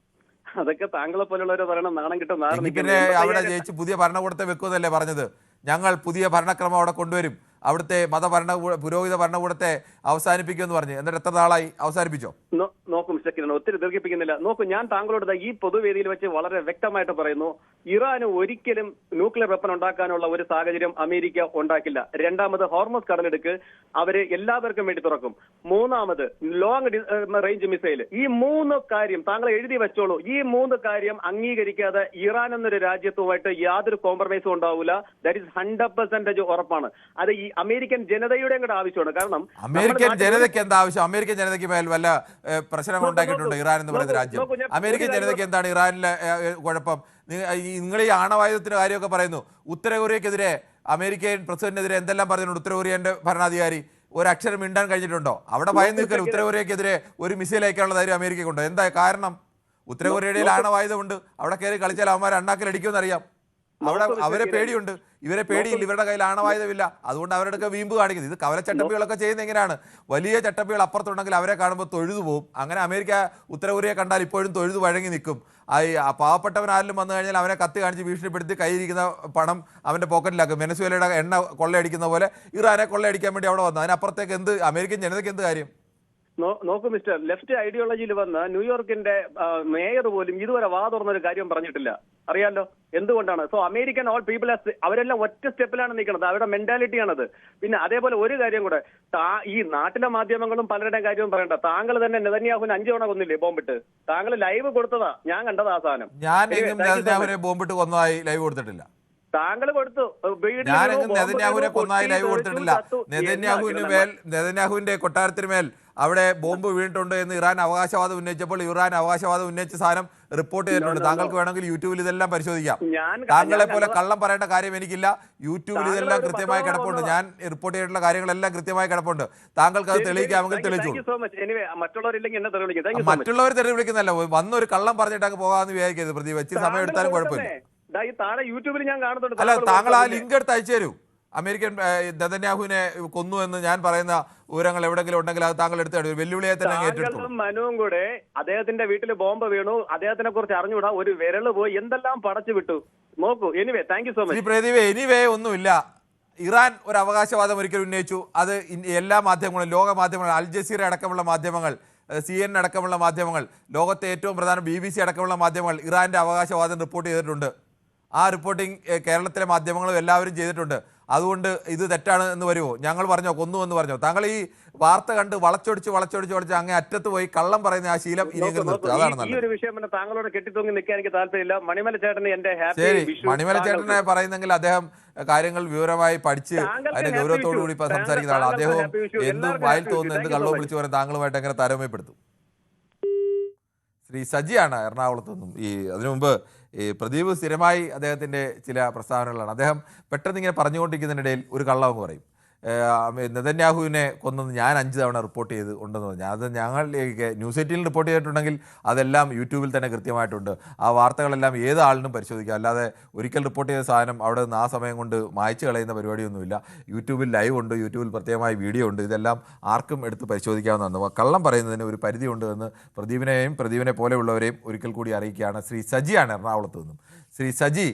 Speaker 9: അതൊക്കെ താങ്കളെ പോലുള്ളവർ പറയണം, നാണം കിട്ടും നാറി.
Speaker 1: പിന്നെ അവിടെ ജയിച്ച് പുതിയ ഭരണകൂടത്തെ വെക്കുമെന്നല്ലേ പറഞ്ഞത്? ഞങ്ങൾ പുതിയ ഭരണക്രമം അവിടെ കൊണ്ടുവരും, അവിടുത്തെ പുരോഹിത ഭരണകൂടത്തെ അവസാനിപ്പിക്കുമെന്ന് പറഞ്ഞു. എന്നിട്ട് എത്ര നാളായി? അവസാനിപ്പിച്ചോ?
Speaker 9: നോക്കൂ മിസ്റ്റർ കിരൺ, ഒത്തിരി ദീർഘിപ്പിക്കുന്നില്ല. നോക്കൂ, ഞാൻ താങ്കളോട് ഈ പൊതുവേദിയിൽ വെച്ച് വളരെ വ്യക്തമായിട്ട് പറയുന്നു, ഇറാന് ഒരിക്കലും ന്യൂക്ലിയർ വെപ്പൺ ഉണ്ടാക്കാനുള്ള ഒരു സാഹചര്യം അമേരിക്ക ഉണ്ടാക്കില്ല. രണ്ടാമത്, ഹോർമസ് കടലിടുക്ക് അവര് എല്ലാവർക്കും വേണ്ടി തുറക്കും. മൂന്നാമത്, ലോങ് റേഞ്ച് മിസൈൽ. ഈ 3 കാര്യം താങ്കൾ എഴുതി വെച്ചോളൂ. ഈ 3 കാര്യം അംഗീകരിക്കാതെ ഇറാൻ എന്നൊരു രാജ്യത്തുമായിട്ട് യാതൊരു കോംപ്രമൈസും ഉണ്ടാവില്ല. ദാറ്റ് ഈസ് 100% ഉറപ്പാണ്. അത് ഈ അമേരിക്കൻ ജനതയുടെ കൂടെ ആവശ്യമാണ്. കാരണം
Speaker 1: അമേരിക്കൻ ജനതയ്ക്ക് എന്താ ആവശ്യം? അമേരിക്കൻ ജനതയ്ക്ക് മേൽ വല്ല പ്രശ്നങ്ങൾ ഉണ്ടാക്കിയിട്ടുണ്ട് ഇറാൻ എന്ന് പറയുന്ന രാജ്യം? അമേരിക്കൻ ജനതയ്ക്ക് എന്താണ് ഇറാനിലെ കുഴപ്പം? നിങ്ങൾ ഈ ആണവായുധത്തിന്റെ കാര്യമൊക്കെ പറയുന്നു. ഉത്തര കൊറിയക്കെതിരെ അമേരിക്കൻ പ്രസിഡന്റിനെതിരെ എന്തെല്ലാം പറഞ്ഞിട്ടുണ്ട് ഉത്തര കൊറിയന്റെ ഭരണാധികാരി? ഒരക്ഷരം മിണ്ടാൻ കഴിഞ്ഞിട്ടുണ്ടോ? അവിടെ ഭയം നിൽക്കൽ. ഉത്തര കൊറിയക്കെതിരെ ഒരു മിസൈൽ അയക്കാനുള്ള ധൈര്യം അമേരിക്കയ്ക്കുണ്ടോ? എന്താ കാരണം? ഉത്തര കൊറിയയുടെ ആണവായുധമുണ്ട്. അവിടെ കയറി കളിച്ചാൽ അവന്മാർ അണ്ണാക്കിലടിക്കുമെന്ന് അറിയാം. അവിടെ അവരെ പേടിയുണ്ട്, ഇവരെ പേടിയില്ല. ഇവരുടെ കയ്യിൽ ആണവായുധമില്ല, അതുകൊണ്ട് അവരുടെ വീമ്പ് കാണിക്കുന്നത്. ഇത് കവലച്ചട്ടപ്പികളൊക്കെ ചെയ്യുന്ന എങ്ങനെയാണ്? വലിയ ചട്ടപ്പികൾ അപ്പുറത്തുണ്ടെങ്കിൽ അവരെ കാണുമ്പോൾ തൊഴുതു പോകും. അങ്ങനെ അമേരിക്ക ഉത്തര കൊറിയ കണ്ടാൽ ഇപ്പോഴും തൊഴുതു വഴങ്ങി നിൽക്കും. പാവപ്പെട്ടവൻ ആരിലും വന്നു കഴിഞ്ഞാൽ അവനെ കത്തി കാണിച്ച് ഭീഷണിപ്പെടുത്തി കയ്യിരിക്കുന്ന പണം അവൻ്റെ പോക്കറ്റിലാക്കും. വെനസ്വേലയുടെ എണ്ണ കൊള്ളയടിക്കുന്ന പോലെ ഇറാനെ കൊള്ളയടിക്കാൻ വേണ്ടി അവിടെ വന്നു. അതിനപ്പുറത്തേക്ക് എന്ത് അമേരിക്കൻ ജനതയ്ക്ക് എന്ത് കാര്യം?
Speaker 9: നോക്കൂ മിസ്റ്റർ, ലെഫ്റ്റ് ഐഡിയോളജിയിൽ വന്ന് ന്യൂയോർക്കിന്റെ മേയർ പോലും ഇതുവരെ വാ തുറന്നൊരു കാര്യം പറഞ്ഞിട്ടില്ല. അറിയാലോ എന്തുകൊണ്ടാണ്? സോ അമേരിക്കൻ ഓൾ പീപ്പിൾ അവരെല്ലാം ഒറ്റ സ്റ്റെപ്പിലാണ് നിൽക്കുന്നത്. അവരുടെ മെന്റാലിറ്റിയാണത്. പിന്നെ അതേപോലെ ഒരു കാര്യം കൂടെ, ഈ നാട്ടിലെ മാധ്യമങ്ങളും പലരുടെയും കാര്യവും പറയണ്ട. താങ്കൾ തന്നെ നെതന്യാഹുവിന് 5 തവണ കൊന്നില്ലേ ബോംബിട്ട്? താങ്കൾ ലൈവ് കൊടുത്തതാ, ഞാൻ കണ്ടതാ ആ സാധനം.
Speaker 1: ഞാൻ നെതന്യാഹുവിനെ ബോംബിട്ട് കൊന്നതായി ലൈവ് കൊടുത്തിട്ടില്ല.
Speaker 9: താങ്കൾ കൊടുത്തു.
Speaker 1: ഞാനെങ്കിലും നെതന്യാഹുവിനെ കൊന്നതായി ലൈവ് കൊടുത്തിട്ടില്ല. നെതന്യാഹുവിന്റെ കൊട്ടാരത്തിന് മേൽ അവിടെ ബോംബ് വീണിട്ടുണ്ട് എന്ന് ഇറാൻ അവകാശവാദം ഉന്നയിച്ചപ്പോൾ ഇറാൻ അവകാശവാദം ഉന്നയിച്ച സാധനം റിപ്പോർട്ട് ചെയ്തിട്ടുണ്ട്. താങ്കൾക്ക് വേണമെങ്കിൽ യൂട്യൂബിൽ ഇതെല്ലാം പരിശോധിക്കാം. താങ്കളെ പോലെ കള്ളം പറയേണ്ട കാര്യം എനിക്കില്ല. യൂട്യൂബിൽ ഇതെല്ലാം കൃത്യമായി കിടപ്പുണ്ട്. ഞാൻ റിപ്പോർട്ട് ചെയ്തിട്ടുള്ള കാര്യങ്ങളെല്ലാം കൃത്യമായി കിടപ്പുണ്ട്. താങ്കൾക്ക് അത് തെളിയിക്കാമെങ്കിൽ തെളിയിച്ചു. മറ്റുള്ളവർ തെറി വിളിക്കുന്നല്ല, വന്നൊരു കള്ളം പറഞ്ഞിട്ട് അങ്ങ് പോകാമെന്ന് വിചാരിക്കരുത്. പ്രതി വെച്ച് സമയം എടുത്താലും കുഴപ്പമില്ല. അല്ല, താങ്കൾ ആ ലിങ്ക് എടുത്ത് അയച്ചു തരൂ. അമേരിക്കൻ നെതന്യാഹുവിനെ കൊന്നു എന്ന് ഞാൻ പറയുന്ന വിവരങ്ങൾ എവിടെങ്കിലും ഉണ്ടെങ്കിൽ അത് താങ്കൾ എടുത്ത് വെല്ലുവിളിയെ തന്നെ ഏറ്റെടുത്തു.
Speaker 9: മനുവും കൂടെ അദ്ദേഹത്തിന്റെ വീട്ടിൽ ബോംബ് വീണു, അദ്ദേഹത്തിനെ കുറിച്ച് അറിഞ്ഞുകൂടാ, ഒരു വിരല് പോയി, എന്തെല്ലാം പടച്ചു വിട്ടു. നോക്കൂ. Anyway, thank you so much.
Speaker 1: Anyway ഒന്നുമില്ല. ഇറാൻ ഒരു അവകാശവാദം ഒരിക്കലും ഉന്നയിച്ചു. അത് എല്ലാ മാധ്യമങ്ങളും, ലോക മാധ്യമങ്ങൾ, അൽ ജസീറ അടക്കമുള്ള മാധ്യമങ്ങൾ, CNN അടക്കമുള്ള മാധ്യമങ്ങൾ, ലോകത്തെ ഏറ്റവും പ്രധാന BBC അടക്കമുള്ള മാധ്യമങ്ങൾ ഇറാന്റെ അവകാശവാദം റിപ്പോർട്ട് ചെയ്തിട്ടുണ്ട്. ആ റിപ്പോർട്ടിംഗ് കേരളത്തിലെ മാധ്യമങ്ങളും എല്ലാവരും ചെയ്തിട്ടുണ്ട്. അതുകൊണ്ട് ഇത് തെറ്റാണ് എന്ന് വരുമോ? ഞങ്ങൾ പറഞ്ഞോ കൊന്നു എന്ന് പറഞ്ഞോ? താങ്കൾ ഈ വാർത്ത കണ്ട് വളച്ചൊടിച്ച് അങ്ങേ അറ്റത്ത് പോയി കള്ളം പറയുന്ന ആ ശീലം ഇനിയെങ്കിലും നിർത്തുക. അതാണ്
Speaker 9: ഈ ഒരു വിഷയം താങ്കളോട് കെട്ടിത്തൂങ്ങി നിൽക്കാൻ എനിക്ക് താല്പര്യമില്ല. മണിമല ചേട്ടന് എന്റെ
Speaker 1: ശരി, മണിമല ചേട്ടനെ പറയുന്നെങ്കിൽ അദ്ദേഹം കാര്യങ്ങൾ വിവരമായി പഠിച്ച് അതിന്റെ ഗൗരവത്തോടു കൂടി ഇപ്പൊ സംസാരിക്കുന്ന ആളാണ്. അദ്ദേഹം എന്തും വായിൽ തോന്നുന്നു എന്ത് കള്ളവും വിളിച്ചു പറയാൻ താങ്കളുമായിട്ട് എങ്ങനെ താരതമ്യപ്പെടുത്തും? ശ്രീ സജിയാണ് എറണാകുളത്ത് നിന്നും. അതിനു മുമ്പ് പ്രദീപ് സ്ഥിരമായി അദ്ദേഹത്തിൻ്റെ ചില പ്രസ്താവനകളാണ്. അദ്ദേഹം പെട്ടെന്ന് ഇങ്ങനെ പറഞ്ഞുകൊണ്ടിരിക്കുന്നതിനിടയിൽ ഒരു കള്ളമെന്ന് പറയും. നെതന്യാഹുവിനെ കൊന്നത് ഞാൻ 5 തവണ റിപ്പോർട്ട് ചെയ്ത് ഉണ്ടെന്ന് പറഞ്ഞു. അത് ഞങ്ങൾ ന്യൂസ് 18 റിപ്പോർട്ട് ചെയ്തിട്ടുണ്ടെങ്കിൽ അതെല്ലാം യൂട്യൂബിൽ തന്നെ കൃത്യമായിട്ടുണ്ട്. ആ വാർത്തകളെല്ലാം ഏത് ആളിനും പരിശോധിക്കാം. അല്ലാതെ ഒരിക്കൽ റിപ്പോർട്ട് ചെയ്ത സാധനം അവിടെ നിന്ന് ആ സമയം കൊണ്ട് മായ്ച്ചു കളയുന്ന പരിപാടിയൊന്നുമില്ല. യൂട്യൂബിൽ ലൈവ് ഉണ്ട്, യൂട്യൂബിൽ പ്രത്യേകമായി വീഡിയോ ഉണ്ട്. ഇതെല്ലാം ആർക്കും എടുത്ത് പരിശോധിക്കാവുന്നതാണ്. കള്ളം പറയുന്നതിന് ഒരു പരിധിയുണ്ട് എന്ന് പ്രദീപിനെ പോലെയുള്ളവരെയും ഒരിക്കൽ കൂടി അറിയിക്കുകയാണ്. ശ്രീ സജിയാണ് എറണാകുളത്ത് നിന്നും. ശ്രീ സജി,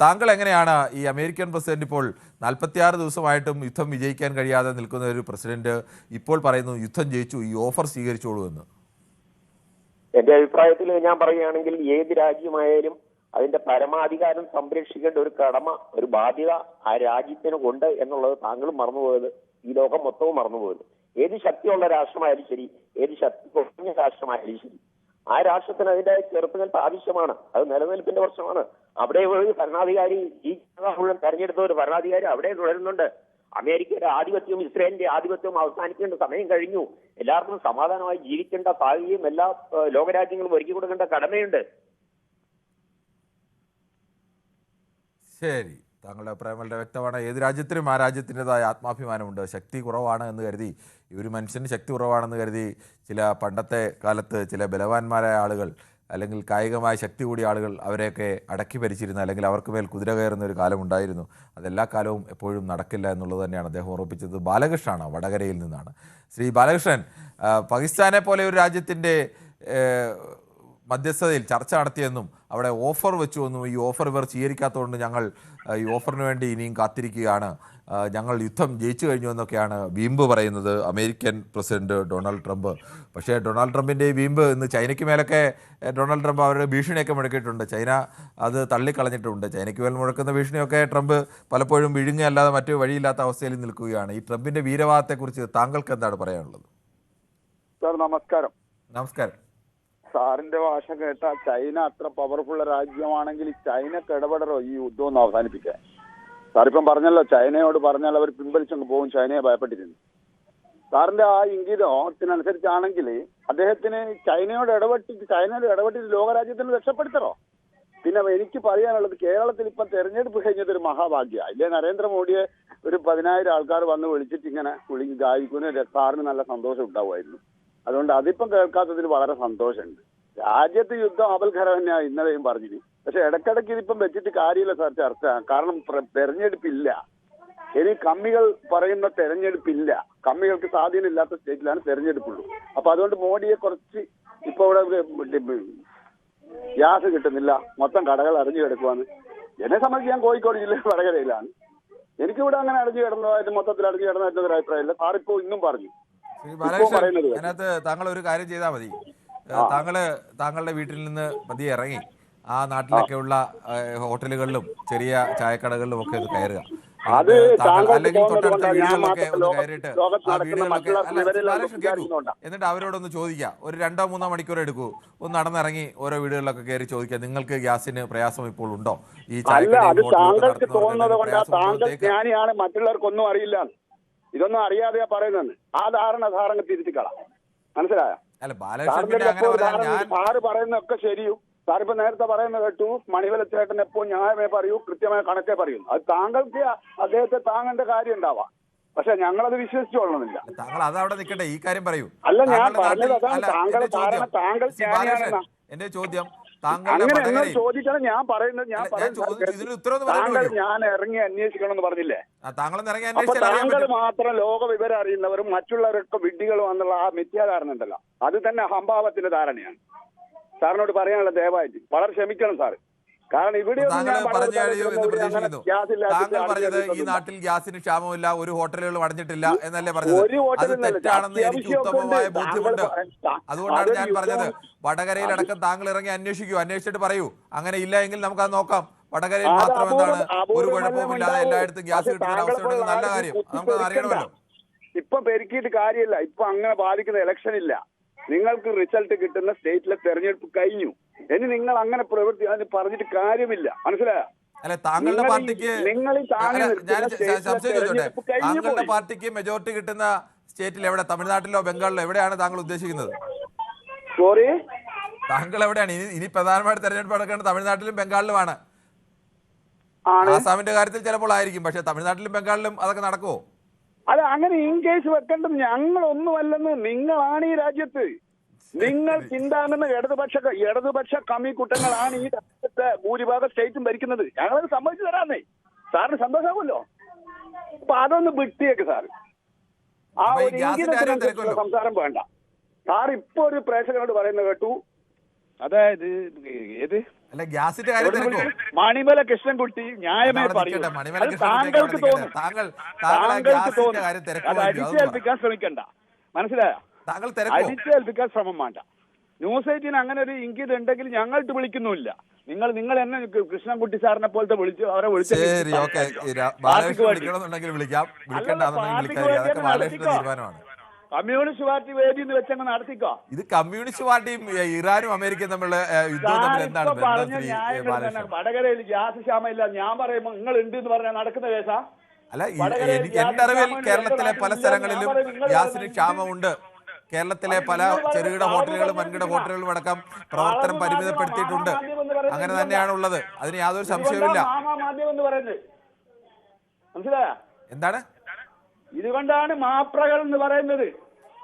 Speaker 1: താങ്കൾ എങ്ങനെയാണ് ഈ അമേരിക്കൻ പ്രസിഡന്റ് ഇപ്പോൾ 46 ദിവസമായിട്ടും യുദ്ധം വിജയിക്കാൻ കഴിയാതെ നിൽക്കുന്ന ഒരു പ്രസിഡന്റ് ഇപ്പോൾ പറയുന്നു യുദ്ധം ജയിച്ചു, ഈ ഓഫർ സ്വീകരിച്ചോളൂ എന്ന്?
Speaker 10: എന്റെ അഭിപ്രായത്തിൽ ഞാൻ പറയുകയാണെങ്കിൽ ഏത് രാജ്യമായാലും അതിന്റെ പരമാധികാരം സംരക്ഷിക്കേണ്ട ഒരു കടമ, ഒരു ബാധ്യത ആ രാജ്യത്തിന് ഉണ്ട് എന്നുള്ളത് താങ്കളും മറന്നുപോയത്, ഈ ലോകം മൊത്തവും മറന്നുപോയത്. ഏത് ശക്തിയുള്ള രാഷ്ട്രമായാലും ശരി, ഏത് ശക്തി കുറഞ്ഞ രാഷ്ട്രമായാലും ശരി, ആ രാഷ്ട്രത്തിന് അതിന്റെ ചെറുത്തുനിൽപ്പ് ആവശ്യമാണ്. അത് നിലനിൽപ്പിന്റെ പ്രശ്നമാണ്. അവിടെ ഒരു ഭരണാധികാരി, ഈ മുഴുവൻ തെരഞ്ഞെടുത്ത ഒരു ഭരണാധികാരി അവിടെ തുടരുന്നുണ്ട്. അമേരിക്കയുടെ ആധിപത്യവും ഇസ്രായേലിന്റെ ആധിപത്യവും അവസാനിക്കേണ്ട സമയം കഴിഞ്ഞു. എല്ലാവർക്കും സമാധാനമായി ജീവിക്കേണ്ട സാഹചര്യം എല്ലാ ലോകരാജ്യങ്ങളും ഒരുക്കി കൊടുക്കേണ്ട കടമയുണ്ട്.
Speaker 1: ശരി, താങ്കളുടെ അഭിപ്രായം വളരെ വ്യക്തമാണ്. ഏത് രാജ്യത്തിനും ആ രാജ്യത്തിൻ്റെതായ ആത്മാഭിമാനമുണ്ട്. ശക്തി കുറവാണ് എന്ന് കരുതി, ഈ ഒരു മനുഷ്യന് ശക്തി കുറവാണെന്ന് കരുതി ചില പണ്ടത്തെ കാലത്ത് ചില ബലവാന്മാരായ ആളുകൾ അല്ലെങ്കിൽ കായികമായ ശക്തി കൂടിയ ആളുകൾ അവരെയൊക്കെ അടക്കി ഭരിച്ചിരുന്ന അല്ലെങ്കിൽ അവർക്ക് മേൽ കുതിര കയറുന്ന ഒരു കാലമുണ്ടായിരുന്നു. അതെല്ലാ കാലവും എപ്പോഴും നടക്കില്ല എന്നുള്ളത് തന്നെയാണ് അദ്ദേഹം ഓർമ്മിപ്പിച്ചത്. ബാലകൃഷ്ണനാണ് വടകരയിൽ നിന്നാണ്. ശ്രീ ബാലകൃഷ്ണൻ, പാകിസ്ഥാനെ പോലെ ഒരു രാജ്യത്തിൻ്റെ മധ്യസ്ഥതയിൽ ചർച്ച നടത്തിയെന്നും അവിടെ ഓഫർ വെച്ചുവെന്നും ഈ ഓഫർ ഇവർ സ്വീകരിക്കാത്തതുകൊണ്ട് ഞങ്ങൾ ഈ ഓഫറിന് വേണ്ടി ഇനിയും കാത്തിരിക്കുകയാണ്, ഞങ്ങൾ യുദ്ധം ജയിച്ചു കഴിഞ്ഞു എന്നൊക്കെയാണ് വീമ്പ് പറയുന്നത് അമേരിക്കൻ പ്രസിഡന്റ് ഡൊണാൾഡ് ട്രംപ്. പക്ഷേ ഡൊണാൾഡ് ട്രംപിൻ്റെ ഈ വീമ്പ് ഇന്ന് ചൈനയ്ക്ക് മേലൊക്കെ ഡൊണാൾഡ് ട്രംപ് അവരുടെ ഭീഷണിയൊക്കെ മുഴക്കിയിട്ടുണ്ട്. ചൈന അത് തള്ളിക്കളഞ്ഞിട്ടുണ്ട്. ചൈനയ്ക്ക് മേൽ മുഴക്കുന്ന ഭീഷണിയൊക്കെ ട്രംപ് പലപ്പോഴും വിഴുങ്ങല്ലാതെ മറ്റു വഴിയില്ലാത്ത അവസ്ഥയിൽ നിൽക്കുകയാണ്. ഈ ട്രംപിൻ്റെ വീരവാദത്തെക്കുറിച്ച് താങ്കൾക്ക് എന്താണ് പറയാനുള്ളത്?
Speaker 11: സാർ നമസ്കാരം.
Speaker 1: നമസ്കാരം.
Speaker 11: സാറിന്റെ ഭാഷ കേട്ട ചൈന അത്ര പവർഫുൾ രാജ്യമാണെങ്കിൽ ചൈനക്ക് ഇടപെടറോ ഈ യുദ്ധം ഒന്ന് അവസാനിപ്പിക്കാൻ? സാറിപ്പം പറഞ്ഞല്ലോ ചൈനയോട് പറഞ്ഞാൽ അവർ പിൻവലിച്ചങ്ങ് പോകും, ചൈനയെ ഭയപ്പെട്ടിരുന്നു. സാറിന്റെ ആ ഇംഗിതത്തിനനുസരിച്ചാണെങ്കിൽ അദ്ദേഹത്തിന് ചൈനയോട് ഇടപെട്ടിട്ട് ലോകരാജ്യത്തിന് രക്ഷപ്പെടുത്തണോ? പിന്നെ എനിക്ക് പറയാനുള്ളത് കേരളത്തിൽ ഇപ്പം തെരഞ്ഞെടുപ്പ് കഴിഞ്ഞത് ഒരു മഹാഭാഗ്യ. ഇല്ലേ നരേന്ദ്രമോദിയെ ഒരു 10,000 ആൾക്കാർ വന്ന് വിളിച്ചിട്ട് ഇങ്ങനെ ഗായിക്കുന്ന സാറിന് നല്ല സന്തോഷം ഉണ്ടാവുമായിരുന്നു. അതുകൊണ്ട് അതിപ്പം കേൾക്കാത്തതിൽ വളരെ സന്തോഷമുണ്ട്. രാജ്യത്ത് യുദ്ധം അപൽഖരം തന്നെയാണ് ഇന്നലെയും പറഞ്ഞിന്. പക്ഷെ ഇടയ്ക്കിടയ്ക്ക് ഇതിപ്പം വെച്ചിട്ട് കാര്യമില്ല സാർ ചർച്ച. കാരണം തെരഞ്ഞെടുപ്പില്ല. ഇനി കമ്മികൾ പറയുന്ന തെരഞ്ഞെടുപ്പില്ല. കമ്മികൾക്ക് സ്വാധീനമില്ലാത്ത സ്റ്റേറ്റിലാണ് തെരഞ്ഞെടുപ്പുള്ളൂ. അപ്പൊ അതുകൊണ്ട് മോഡിയെ കുറച്ച് ഇപ്പൊ ഇവിടെ ഗ്യാസ് കിട്ടുന്നില്ല, മൊത്തം കടകൾ അടഞ്ഞു കിടക്കുവാന്ന്. എന്നെ സംബന്ധിച്ച് ഞാൻ കോഴിക്കോട് ജില്ലയിൽ വടകരയിലാണ്. എനിക്കിവിടെ അങ്ങനെ അടഞ്ഞു കിടന്നതായിട്ട് മൊത്തത്തിൽ അടഞ്ഞു കിടന്നതായിട്ട് ഒരു അഭിപ്രായമില്ല. സാറിപ്പോ ഇന്നും പറഞ്ഞു.
Speaker 1: അതിനകത്ത് താങ്കൾ ഒരു കാര്യം ചെയ്താൽ മതി. താങ്കളുടെ വീട്ടിൽ നിന്ന് പതിയെ ഇറങ്ങി ആ നാട്ടിലൊക്കെയുള്ള ഹോട്ടലുകളിലും ചെറിയ ചായക്കടകളിലും ഒക്കെ ഒന്ന് കയറുക. അല്ലെങ്കിൽ തൊട്ടടുത്ത വീടുകളിലൊക്കെ ഒന്ന് കയറിയിട്ട് ആ വീടുകളിലൊക്കെ എന്നിട്ട് അവരോടൊന്ന് ചോദിക്കുക. ഒരു 2-3 മണിക്കൂർ എടുക്കൂ. ഒന്ന് നടന്നിറങ്ങി ഓരോ വീടുകളിലൊക്കെ കയറി ചോദിക്കുക, നിങ്ങൾക്ക് ഗ്യാസിന് പ്രയാസം ഇപ്പോൾ ഉണ്ടോ? ഈ
Speaker 11: ജ്ഞാനിയാണ്, മറ്റുള്ളവർക്കൊന്നും അറിയില്ല. ഇതൊന്നും അറിയാതെയാ പറയുന്നത്. ആ ധാരണ സാറങ്ങ് തിരിച്ചുകളാം. മനസ്സിലായ? സാറ് പറയുന്നതൊക്കെ ശരിയും. സാറിപ്പോ നേരത്തെ പറയുന്നത് കേട്ടു, മണിവലച്ചേട്ടൻ എപ്പോൾ ന്യായമേ പറയൂ, കൃത്യമായ കണക്കേ പറയൂ. അത് താങ്കൾക്ക് അദ്ദേഹത്തെ താങ്ങേണ്ട കാര്യം ഉണ്ടാവാം. പക്ഷെ ഞങ്ങളത് വിശ്വസിച്ചോളണമെന്നില്ല.
Speaker 1: താങ്കൾ അതവിടെ നിൽക്കട്ടെ, ഈ കാര്യം പറയൂ.
Speaker 11: അല്ല, ഞാൻ പറഞ്ഞത് അതാണ്. താങ്കൾ
Speaker 1: എന്റെ ചോദ്യം
Speaker 11: അങ്ങനെ ചോദിക്കണം. ഞാൻ പറയുന്നത് താങ്കൾ ഞാൻ ഇറങ്ങി അന്വേഷിക്കണം എന്ന് പറഞ്ഞില്ലേ? അപ്പൊ താങ്കൾ മാത്രം ലോക വിവരം അറിയുന്നവരും മറ്റുള്ളവരൊക്കെ വിഡ്ഢികളും എന്നുള്ള ആ മിഥ്യാധാരണ ഉണ്ടല്ലോ, അത് തന്നെ അഹംഭാവത്തിന്റെ ധാരണയാണ്. സാറിനോട് പറയാനുള്ള ദയവായിട്ട് വളരെ ക്ഷമിക്കണം സാറ്. കാരണം ഇവിടെ
Speaker 1: ഈ നാട്ടിൽ ഗ്യാസിന് ക്ഷാമമില്ല, ഒരു ഹോട്ടലുകളും അടഞ്ഞിട്ടില്ല എന്നല്ലേ പറഞ്ഞത്? അത് തെറ്റാണെന്ന് എനിക്ക് ഉത്തമമായ ബോധ്യമുണ്ട്. അതുകൊണ്ടാണ് ഞാൻ പറഞ്ഞത് വടകരയിലടക്കം താങ്കൾ ഇറങ്ങി അന്വേഷിക്കൂ, അന്വേഷിച്ചിട്ട് പറയൂ. അങ്ങനെ ഇല്ല എങ്കിൽ നമുക്കത് നോക്കാം. വടകരയിൽ മാത്രം എന്താണ് ഒരു കുഴപ്പവുമില്ലാതെ എല്ലായിടത്തും ഗ്യാസ് കിട്ടുന്ന അവസ്ഥയുണ്ടെങ്കിൽ നല്ല കാര്യം, നമുക്ക് അറിയണമല്ലോ.
Speaker 11: ഇപ്പൊ പെരുക്കിയിട്ട് കാര്യമില്ല. ഇപ്പൊ അങ്ങനെ ബാധിക്കുന്ന ഇലക്ഷൻ ഇല്ല. നിങ്ങൾക്ക് റിസൾട്ട് കിട്ടുന്ന സ്റ്റേറ്റിലെ തെരഞ്ഞെടുപ്പ് കഴിഞ്ഞു. ഇനി നിങ്ങൾ അങ്ങനെ പ്രവൃത്തി അതിന് പറഞ്ഞിട്ട് കാര്യമില്ല. മനസ്സിലായോ?
Speaker 1: അല്ലെ, താങ്കളുടെ പാർട്ടിക്ക് താങ്കളുടെ പാർട്ടിക്ക് മെജോറിറ്റി കിട്ടുന്ന സ്റ്റേറ്റിൽ എവിടെ? തമിഴ്നാട്ടിലോ ബംഗാളിലോ എവിടെയാണ് താങ്കൾ ഉദ്ദേശിക്കുന്നത്?
Speaker 11: സോറി,
Speaker 1: താങ്കൾ എവിടെയാണ്? ഇനി പ്രധാനമായിട്ട് തെരഞ്ഞെടുപ്പ് നടക്കേണ്ടത് തമിഴ്നാട്ടിലും ബംഗാളിലുമാണ്. ആസാമിന്റെ കാര്യത്തിൽ ചിലപ്പോൾ ആയിരിക്കും, പക്ഷെ തമിഴ്നാട്ടിലും ബംഗാളിലും അതൊക്കെ നടക്കുമോ?
Speaker 11: അല്ല, അങ്ങനെ ഇൻ കേസ് വെക്കേണ്ടത് ഞങ്ങളൊന്നുമല്ലെന്ന്. നിങ്ങളാണ് ഈ രാജ്യത്ത്. നിങ്ങൾ ചിന്താകുന്ന ഇടതുപക്ഷ കമ്മിക്കൂട്ടങ്ങളാണ് ഈ രാജ്യത്തെ ഭൂരിഭാഗം സ്റ്റേറ്റും ഭരിക്കുന്നത്. ഞങ്ങളത് സമ്മതിച്ചു തരാന്നേ. സാറിന് സന്തോഷമാകുമല്ലോ. അപ്പൊ അതൊന്ന് വിട്ടിയേക്ക് സാർ. ആ ഒരു സംസാരം വേണ്ട സാർ. ഇപ്പൊ ഒരു പ്രേക്ഷകനോട് പറയുന്നത് കേട്ടു, അതായത് ഏത് മണിമല കൃഷ്ണൻകുട്ടി ന്യായമേ പറയും. താങ്കൾക്ക് തോന്നും, അത് അടിച്ചേൽപ്പിക്കാൻ ശ്രമിക്കണ്ട. മനസ്സിലായോ? അടിച്ചേൽപ്പിക്കാൻ ശ്രമം വേണ്ട. ന്യൂസ് 18 അങ്ങനെ ഒരു ഇംഗിതം ഉണ്ടെങ്കിൽ ഞങ്ങൾക്ക് വിളിക്കുന്നുമില്ല. നിങ്ങൾ എന്നെ കൃഷ്ണൻകുട്ടി സാറിനെ പോലത്തെ വിളിച്ചു അവരെ വിളിച്ചു. കമ്മ്യൂണിസ്റ്റ് പാർട്ടി വേദി എന്ന് വെച്ചങ്ങ് നടത്തിക്കോ.
Speaker 1: ഇത് കമ്മ്യൂണിസ്റ്റ് പാർട്ടിയും ഇറാനും അമേരിക്കയും തമ്മിലുള്ള യുദ്ധം എന്താണ്?
Speaker 11: വടകരയിൽ ഗ്യാസ് ക്ഷാമമില്ല ഞാൻ പറയുമ്പോ നിങ്ങൾ ഉണ്ട് എന്ന് പറഞ്ഞാൽ നടക്കുന്ന കേസാ?
Speaker 1: അല്ല, എന്റെ അറിവിൽ കേരളത്തിലെ പല സ്ഥലങ്ങളിലും ഗ്യാസിന് ക്ഷാമമുണ്ട്. കേരളത്തിലെ പല ചെറുകിട ഹോട്ടലുകളും വൻകിട ഹോട്ടലുകളും അടക്കം പ്രവർത്തനം പരിമിതപ്പെടുത്തിയിട്ടുണ്ട്. അങ്ങനെ തന്നെയാണ് ഉള്ളത്. അതിന് യാതൊരു സംശയവുമില്ല.
Speaker 11: മനസ്സിലായോ?
Speaker 1: എന്താണ്
Speaker 11: ഇതുകൊണ്ടാണ് മാപ്രകൾ എന്ന് പറയുന്നത്?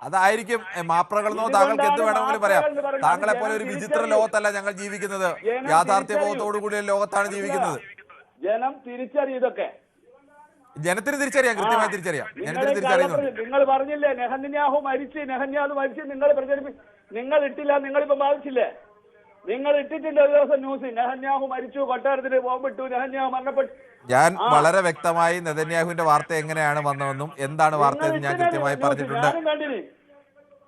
Speaker 1: അതായിരിക്കും മാപ്രകൾ എന്നോ താങ്കൾക്ക് എന്ത് വേണമെങ്കിലും പറയാം. താങ്കളെ പോലെ ഒരു വിചിത്ര ലോകത്തല്ല ഞങ്ങൾ ജീവിക്കുന്നത്. യാഥാർത്ഥ്യബോധത്തോടു കൂടിയ ലോകത്താണ് ജീവിക്കുന്നത്.
Speaker 11: ജനം തിരിച്ചറിയതൊക്കെ
Speaker 1: ജനത്തിന് തിരിച്ചറിയാം, കൃത്യമായി തിരിച്ചറിയാം. ജനത്തിന് തിരിച്ചറിയുന്നുണ്ട്.
Speaker 11: നിങ്ങൾ പറഞ്ഞില്ലേ നെഹന്യാഹു മരിച്ച് നിങ്ങൾ പ്രചരിപ്പിച്ച്, നിങ്ങൾ ഇപ്പൊ ബാധിച്ചില്ലേ?
Speaker 7: നിങ്ങൾ ഇട്ടിട്ടില്ല ഒരു ദിവസം ന്യൂസ്, നെഹന്യാഹു മരിച്ചു, കൊട്ടാരത്തിന് ബോംബിട്ടു, നെഹന്യാഹു മരണപ്പെട്ടു.
Speaker 1: ഞാൻ വളരെ വ്യക്തമായി നെതന്യാഹുവിന്റെ വാർത്ത എങ്ങനെയാണ് വന്നതെന്നും എന്താണ് വാർത്തയെന്നും ഞാൻ കൃത്യമായി പറഞ്ഞിട്ടുണ്ട്.
Speaker 7: ഞാനും കണ്ടിന്.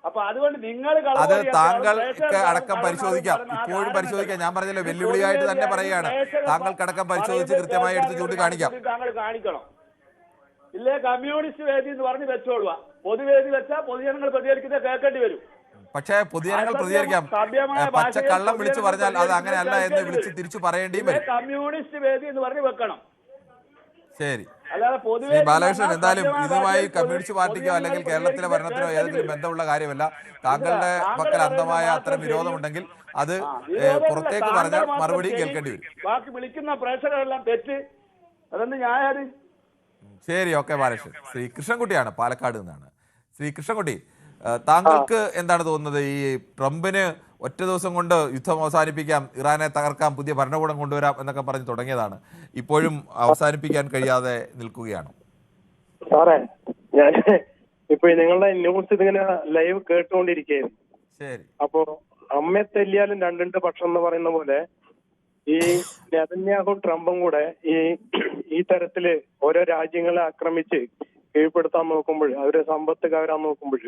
Speaker 7: അപ്പൊ അതുകൊണ്ട് നിങ്ങൾ
Speaker 1: അത് താങ്കൾക്ക് അടക്കം പരിശോധിക്കാം, ഇപ്പോഴും പരിശോധിക്കാം. ഞാൻ പറഞ്ഞല്ലോ, വെല്ലുവിളിയായിട്ട് തന്നെ പറയുകയാണ്. താങ്കൾക്കടക്കം പരിശോധിച്ച് കൃത്യമായി എടുത്ത് ചൂണ്ടിക്കാണിക്കാം.
Speaker 7: താങ്കൾ കാണിക്കണം. ഇല്ലേ കമ്മ്യൂണിസ്റ്റ് വേദി എന്ന് പറഞ്ഞ് വെച്ചോളുക. പൊതുവേദി വെച്ചാൽ പൊതുജനങ്ങൾ പ്രതികരിക്കുന്നത് കേൾക്കേണ്ടി വരും.
Speaker 1: പക്ഷേ പൊതുജനങ്ങൾ പ്രതികരിക്കാം. പച്ച കള്ളം വിളിച്ചു പറഞ്ഞാൽ അത് അങ്ങനെയല്ല എന്ന് വിളിച്ച് തിരിച്ചു പറയേണ്ടിയും വരും.
Speaker 7: കമ്മ്യൂണിസ്റ്റ് വേദി എന്ന് പറഞ്ഞ് വെക്കണം.
Speaker 1: ശരി,
Speaker 7: അല്ലാതെ
Speaker 1: ശ്രീ ബാലകൃഷ്ണൻ, എന്തായാലും ഇതുമായി കമ്മ്യൂണിസ്റ്റ് പാർട്ടിക്കോ അല്ലെങ്കിൽ കേരളത്തിലെ ഭരണത്തിനോ ഏതെങ്കിലും ബന്ധമുള്ള കാര്യമല്ല. താങ്കളുടെ പക്കൽ അന്ധമായ അത്തരം വിരോധമുണ്ടെങ്കിൽ അത് പുറത്തേക്ക് പറഞ്ഞാൽ മറുപടി കേൾക്കേണ്ടി വരും.
Speaker 7: ബാക്കി വിളിക്കുന്ന പ്രേക്ഷകരെല്ലാം തെറ്റ്, അതൊന്ന് ന്യായാര്.
Speaker 1: ശരി, ഓക്കെ ബാലകൃഷ്ണൻ. ശ്രീ കൃഷ്ണൻകുട്ടിയാണ്, പാലക്കാട് നിന്നാണ്. ശ്രീ കൃഷ്ണൻകുട്ടി, താങ്കൾക്ക് എന്താണ് തോന്നുന്നത്? ഈ ട്രംപിന് ഒറ്റ ദിവസം കൊണ്ട് യുദ്ധം അവസാനിപ്പിക്കാം, ഇറാനെ തകർക്കാം, പുതിയ ഭരണകൂടം കൊണ്ടുവരാം എന്നൊക്കെ പറഞ്ഞ് തുടങ്ങിയതാണ്, ഇപ്പോഴും അവസാനിപ്പിക്കാൻ കഴിയാതെ നിൽക്കുകയാണോ?
Speaker 12: സാറേ, ഞാൻ ഇപ്പൊ നിങ്ങളുടെ ന്യൂസ് ഇതിങ്ങനെ ലൈവ് കേട്ടുകൊണ്ടിരിക്കുകയായിരുന്നു.
Speaker 1: ശരി.
Speaker 12: അപ്പോ അമ്മയെ തെല്ലിയാലും രണ്ടിന്റെ പക്ഷം എന്ന് പറയുന്ന പോലെ ഈ നെതന്യാഹു ട്രംപും കൂടെ ഈ തരത്തില് ഓരോ രാജ്യങ്ങളെ ആക്രമിച്ച് കീഴ്പ്പെടുത്താൻ നോക്കുമ്പോൾ, അവര് സമ്പത്ത് കവരാൻ നോക്കുമ്പോൾ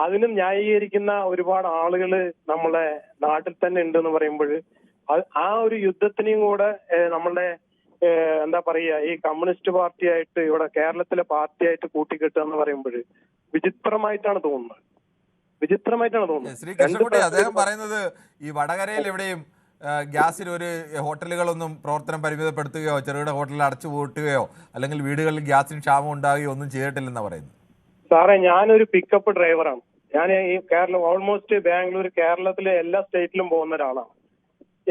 Speaker 12: അതിനും ന്യായീകരിക്കുന്ന ഒരുപാട് ആളുകള് നമ്മളെ നാട്ടിൽ തന്നെ ഉണ്ട് എന്ന് പറയുമ്പോൾ ആ ഒരു യുദ്ധത്തിനെയും കൂടെ നമ്മളുടെ എന്താ പറയാ ഈ കമ്മ്യൂണിസ്റ്റ് പാർട്ടിയായിട്ട് ഇവിടെ കേരളത്തിലെ പാർട്ടിയായിട്ട് കൂട്ടിക്കെട്ടുക എന്ന് പറയുമ്പോൾ വിചിത്രമായിട്ടാണ് തോന്നുന്നത്.
Speaker 1: ശ്രീ കൃഷ്ണൻകുട്ടി, അദ്ദേഹം പറയുന്നത് ഈ വടകരയിൽ എവിടെയും ഗ്യാസിൽ ഒരു ഹോട്ടലുകളൊന്നും പ്രവർത്തനം പരിമിതപ്പെടുത്തുകയോ ചെറുകിട ഹോട്ടലിൽ അടച്ചു പൂട്ടുകയോ അല്ലെങ്കിൽ വീടുകളിൽ ഗ്യാസിന് ക്ഷാമം ഉണ്ടാകുകയോ ഒന്നും ചെയ്തിട്ടില്ലെന്നാണ് പറയുന്നത്.
Speaker 12: സാറേ, ഞാനൊരു പിക്കപ്പ് ഡ്രൈവറാണ്. ഞാൻ ഈ ഓൾമോസ്റ്റ് ബാംഗ്ലൂർ, കേരളത്തിലെ എല്ലാ സ്റ്റേറ്റിലും പോകുന്ന ഒരാളാണ്.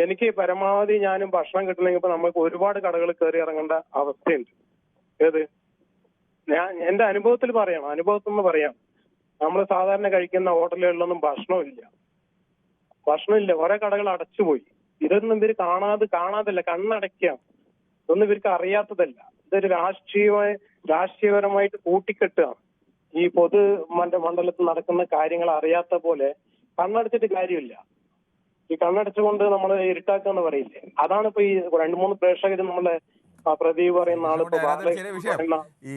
Speaker 12: എനിക്ക് പരമാവധി ഞാനും ഭക്ഷണം കിട്ടണമെങ്കിൽ നമുക്ക് ഒരുപാട് കടകൾ കയറി ഇറങ്ങേണ്ട അവസ്ഥയുണ്ട്. എന്റെ അനുഭവത്തിൽ പറയാം. നമ്മൾ സാധാരണ കഴിക്കുന്ന ഹോട്ടലുകളിലൊന്നും ഭക്ഷണമില്ല. കുറെ കടകൾ അടച്ചുപോയി. ഇതൊന്നും ഇവർ കാണാതല്ല, കണ്ണടയ്ക്കാം. ഇതൊന്നും ഇവർക്ക് അറിയാത്തതല്ല. ഇതൊരു രാഷ്ട്രീയപരമായിട്ട് കൂട്ടിക്കെട്ടുകയാണ്. ഈ മണ്ഡലത്തിൽ നടക്കുന്ന കാര്യങ്ങൾ അറിയാത്ത പോലെ കണ്ണടച്ചിട്ട് കാര്യമില്ല. ഈ കണ്ണടച്ചുകൊണ്ട് നമ്മൾ ഇരുട്ടാക്കാന്ന് പറയില്ലേ, അതാണ് ഇപ്പൊ ഈ 2-3 പ്രേക്ഷകര് നമ്മളെ പ്രദീപ് പറയുന്ന ആള്.
Speaker 1: ഈ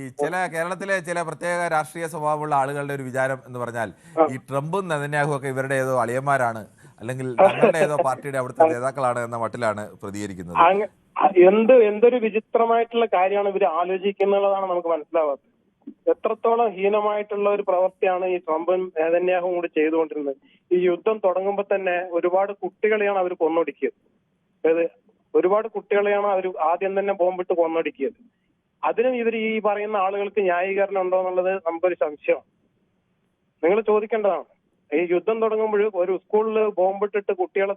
Speaker 1: കേരളത്തിലെ ചില പ്രത്യേക രാഷ്ട്രീയ സ്വഭാവമുള്ള ആളുകളുടെ ഒരു വിചാരം എന്ന് പറഞ്ഞാൽ ഈ ട്രംപും നെതന്യാഹു ഒക്കെ ഇവരുടെ ഏതോ അളിയന്മാരാണ്, അല്ലെങ്കിൽ തങ്ങളുടെ ഏതോ പാർട്ടിയുടെ അവിടുത്തെ നേതാക്കളാണ് എന്ന മട്ടിലാണ് പ്രതികരിക്കുന്നത്.
Speaker 12: എന്തൊരു വിചിത്രമായിട്ടുള്ള കാര്യമാണ് ഇവർ ആലോചിക്കുന്നുള്ളതാണ് നമുക്ക് മനസ്സിലാവാത്തത്. എത്രത്തോളം ഹീനമായിട്ടുള്ള ഒരു പ്രവൃത്തിയാണ് ഈ ട്രംപും നെതന്യാഹുവും കൂടി ചെയ്തുകൊണ്ടിരുന്നത്. ഈ യുദ്ധം തുടങ്ങുമ്പോൾ തന്നെ ഒരുപാട് കുട്ടികളെയാണ് അവർ കൊന്നൊടുക്കിയത്. ഒരുപാട് കുട്ടികളെയാണ് അവർ ആദ്യം തന്നെ ബോംബിട്ട് കൊന്നൊടുക്കിയത്. അതിനും ഇവർ ഈ പറയുന്ന ആളുകൾക്ക് ന്യായീകരണം ഉണ്ടോ എന്നുള്ളത് നമുക്കൊരു സംശയമാണ്. നിങ്ങൾ ചോദിക്കേണ്ടതാണ്. ഈ യുദ്ധം തുടങ്ങുമ്പോൾ ഒരു സ്കൂളിൽ ബോംബിട്ടിട്ട് കുട്ടികളെ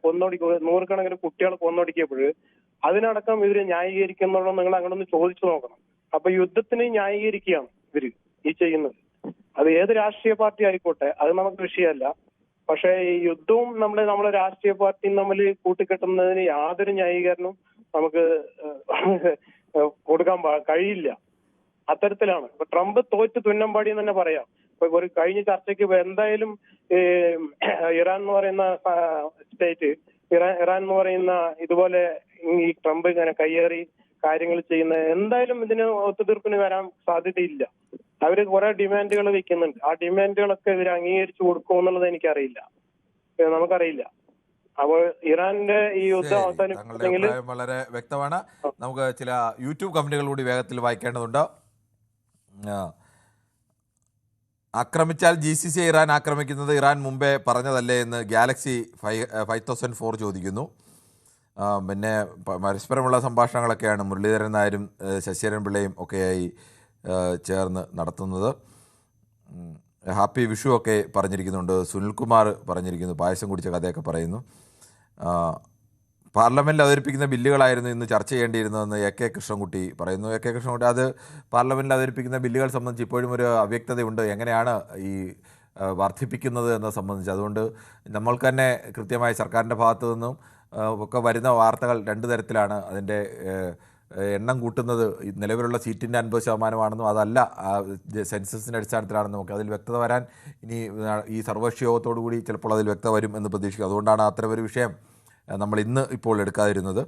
Speaker 12: കൊന്നൊടുക്കുക, 100 കണക്കിന് കുട്ടികളെ കൊന്നൊടുക്കിയപ്പോൾ അതിനടക്കം ഇവര് ന്യായീകരിക്കുന്നുണ്ടോ നിങ്ങൾ അങ്ങോട്ടൊന്ന് ചോദിച്ചു നോക്കണം. അപ്പൊ യുദ്ധത്തിന് ന്യായീകരിക്കുകയാണ് ഇവര് ഈ ചെയ്യുന്നത്. അത് ഏത് രാഷ്ട്രീയ പാർട്ടി ആയിക്കോട്ടെ, അത് നമുക്ക് വിഷയമല്ല. പക്ഷെ ഈ യുദ്ധവും നമ്മളെ രാഷ്ട്രീയ പാർട്ടിയും തമ്മിൽ കൂട്ടിക്കെട്ടുന്നതിന് യാതൊരു ന്യായീകരണവും നമുക്ക് കൊടുക്കാൻ കഴിയില്ല. അത്തരത്തിലാണ് ഇപ്പൊ ട്രംപ് തോറ്റ് തുന്നമ്പാടി എന്ന് തന്നെ പറയാം. ഇപ്പൊ ഒരു കഴിഞ്ഞ ചർച്ചയ്ക്ക് എന്തായാലും ഇറാൻ എന്ന് പറയുന്ന സ്റ്റേറ്റ്, ഇറാൻ എന്ന് പറയുന്ന ഇതുപോലെ ഈ ട്രംപ് ഇങ്ങനെ കയ്യേറി കാര്യങ്ങൾ ചെയ്യുന്ന എന്തായാലും ഇതിന് ഒത്തുതീർപ്പിന് വരാൻ സാധ്യതയില്ല. അവര് കുറെ ഡിമാൻഡുകൾ വെക്കുന്നുണ്ട്. ആ ഡിമാൻഡുകളൊക്കെ ഇവർ അംഗീകരിച്ചു കൊടുക്കുമോ എന്നുള്ളത് എനിക്കറിയില്ല, നമുക്കറിയില്ല. അപ്പോൾ ഇറാന്റെ ഈ യുദ്ധം അവസാനിപ്പിച്ചെങ്കിൽ
Speaker 1: വളരെ വ്യക്തമാണ്. നമുക്ക് ചില യൂട്യൂബ് കമന്റുകൾ കൂടി വേഗത്തിൽ വായിക്കേണ്ടതുണ്ട്. ആക്രമിച്ചാൽ GCC ഇറാൻ ആക്രമിക്കുന്നത് ഇറാൻ മുമ്പേ പറഞ്ഞതല്ലേ എന്ന് ഗാലക്സി 5004 ചോദിക്കുന്നു. പിന്നെ പരസ്പരമുള്ള സംഭാഷണങ്ങളൊക്കെയാണ് മുരളീധരൻ നായരും ശശിധരൻ പിള്ളയും ഒക്കെയായി ചേർന്ന് നടത്തുന്നത്. ഹാപ്പി വിഷു ഒക്കെ പറഞ്ഞിരിക്കുന്നുണ്ട്. സുനിൽകുമാർ പറഞ്ഞിരിക്കുന്നു, പായസം കുടിച്ച കഥയൊക്കെ പറയുന്നു. പാർലമെൻറ്റിൽ അവതരിപ്പിക്കുന്ന ബില്ലുകളായിരുന്നു ഇന്ന് ചർച്ച ചെയ്യേണ്ടിയിരുന്നതെന്ന് AK കൃഷ്ണൻകുട്ടി പറയുന്നു. AK കൃഷ്ണൻകുട്ടി, അത് പാർലമെൻറ്റിൽ അവതരിപ്പിക്കുന്ന ബില്ലുകൾ സംബന്ധിച്ച് ഇപ്പോഴും ഒരു അവ്യക്തതയുണ്ട്, എങ്ങനെയാണ് ഈ വർദ്ധിപ്പിക്കുന്നത് എന്നത് സംബന്ധിച്ച്. അതുകൊണ്ട് നമ്മൾക്ക് തന്നെ കൃത്യമായി സർക്കാരിൻ്റെ ഭാഗത്തു നിന്നും ഒക്കെ വരുന്ന വാർത്തകൾ 2 തരത്തിലാണ്. അതിൻ്റെ എണ്ണം കൂട്ടുന്നത് നിലവിലുള്ള സീറ്റിൻ്റെ 50%, അതല്ല സെൻസസിൻ്റെ അടിസ്ഥാനത്തിലാണെന്ന് നമുക്ക് അതിൽ വ്യക്തത വരാൻ ഇനി ഈ സർവകക്ഷി യോഗത്തോടു കൂടി ചിലപ്പോൾ അതിൽ വ്യക്തത വരും എന്ന് പ്രതീക്ഷിക്കും. അതുകൊണ്ടാണ് അത്തരമൊരു വിഷയം നമ്മൾ ഇന്ന് ഇപ്പോൾ എടുക്കാതിരുന്നത്.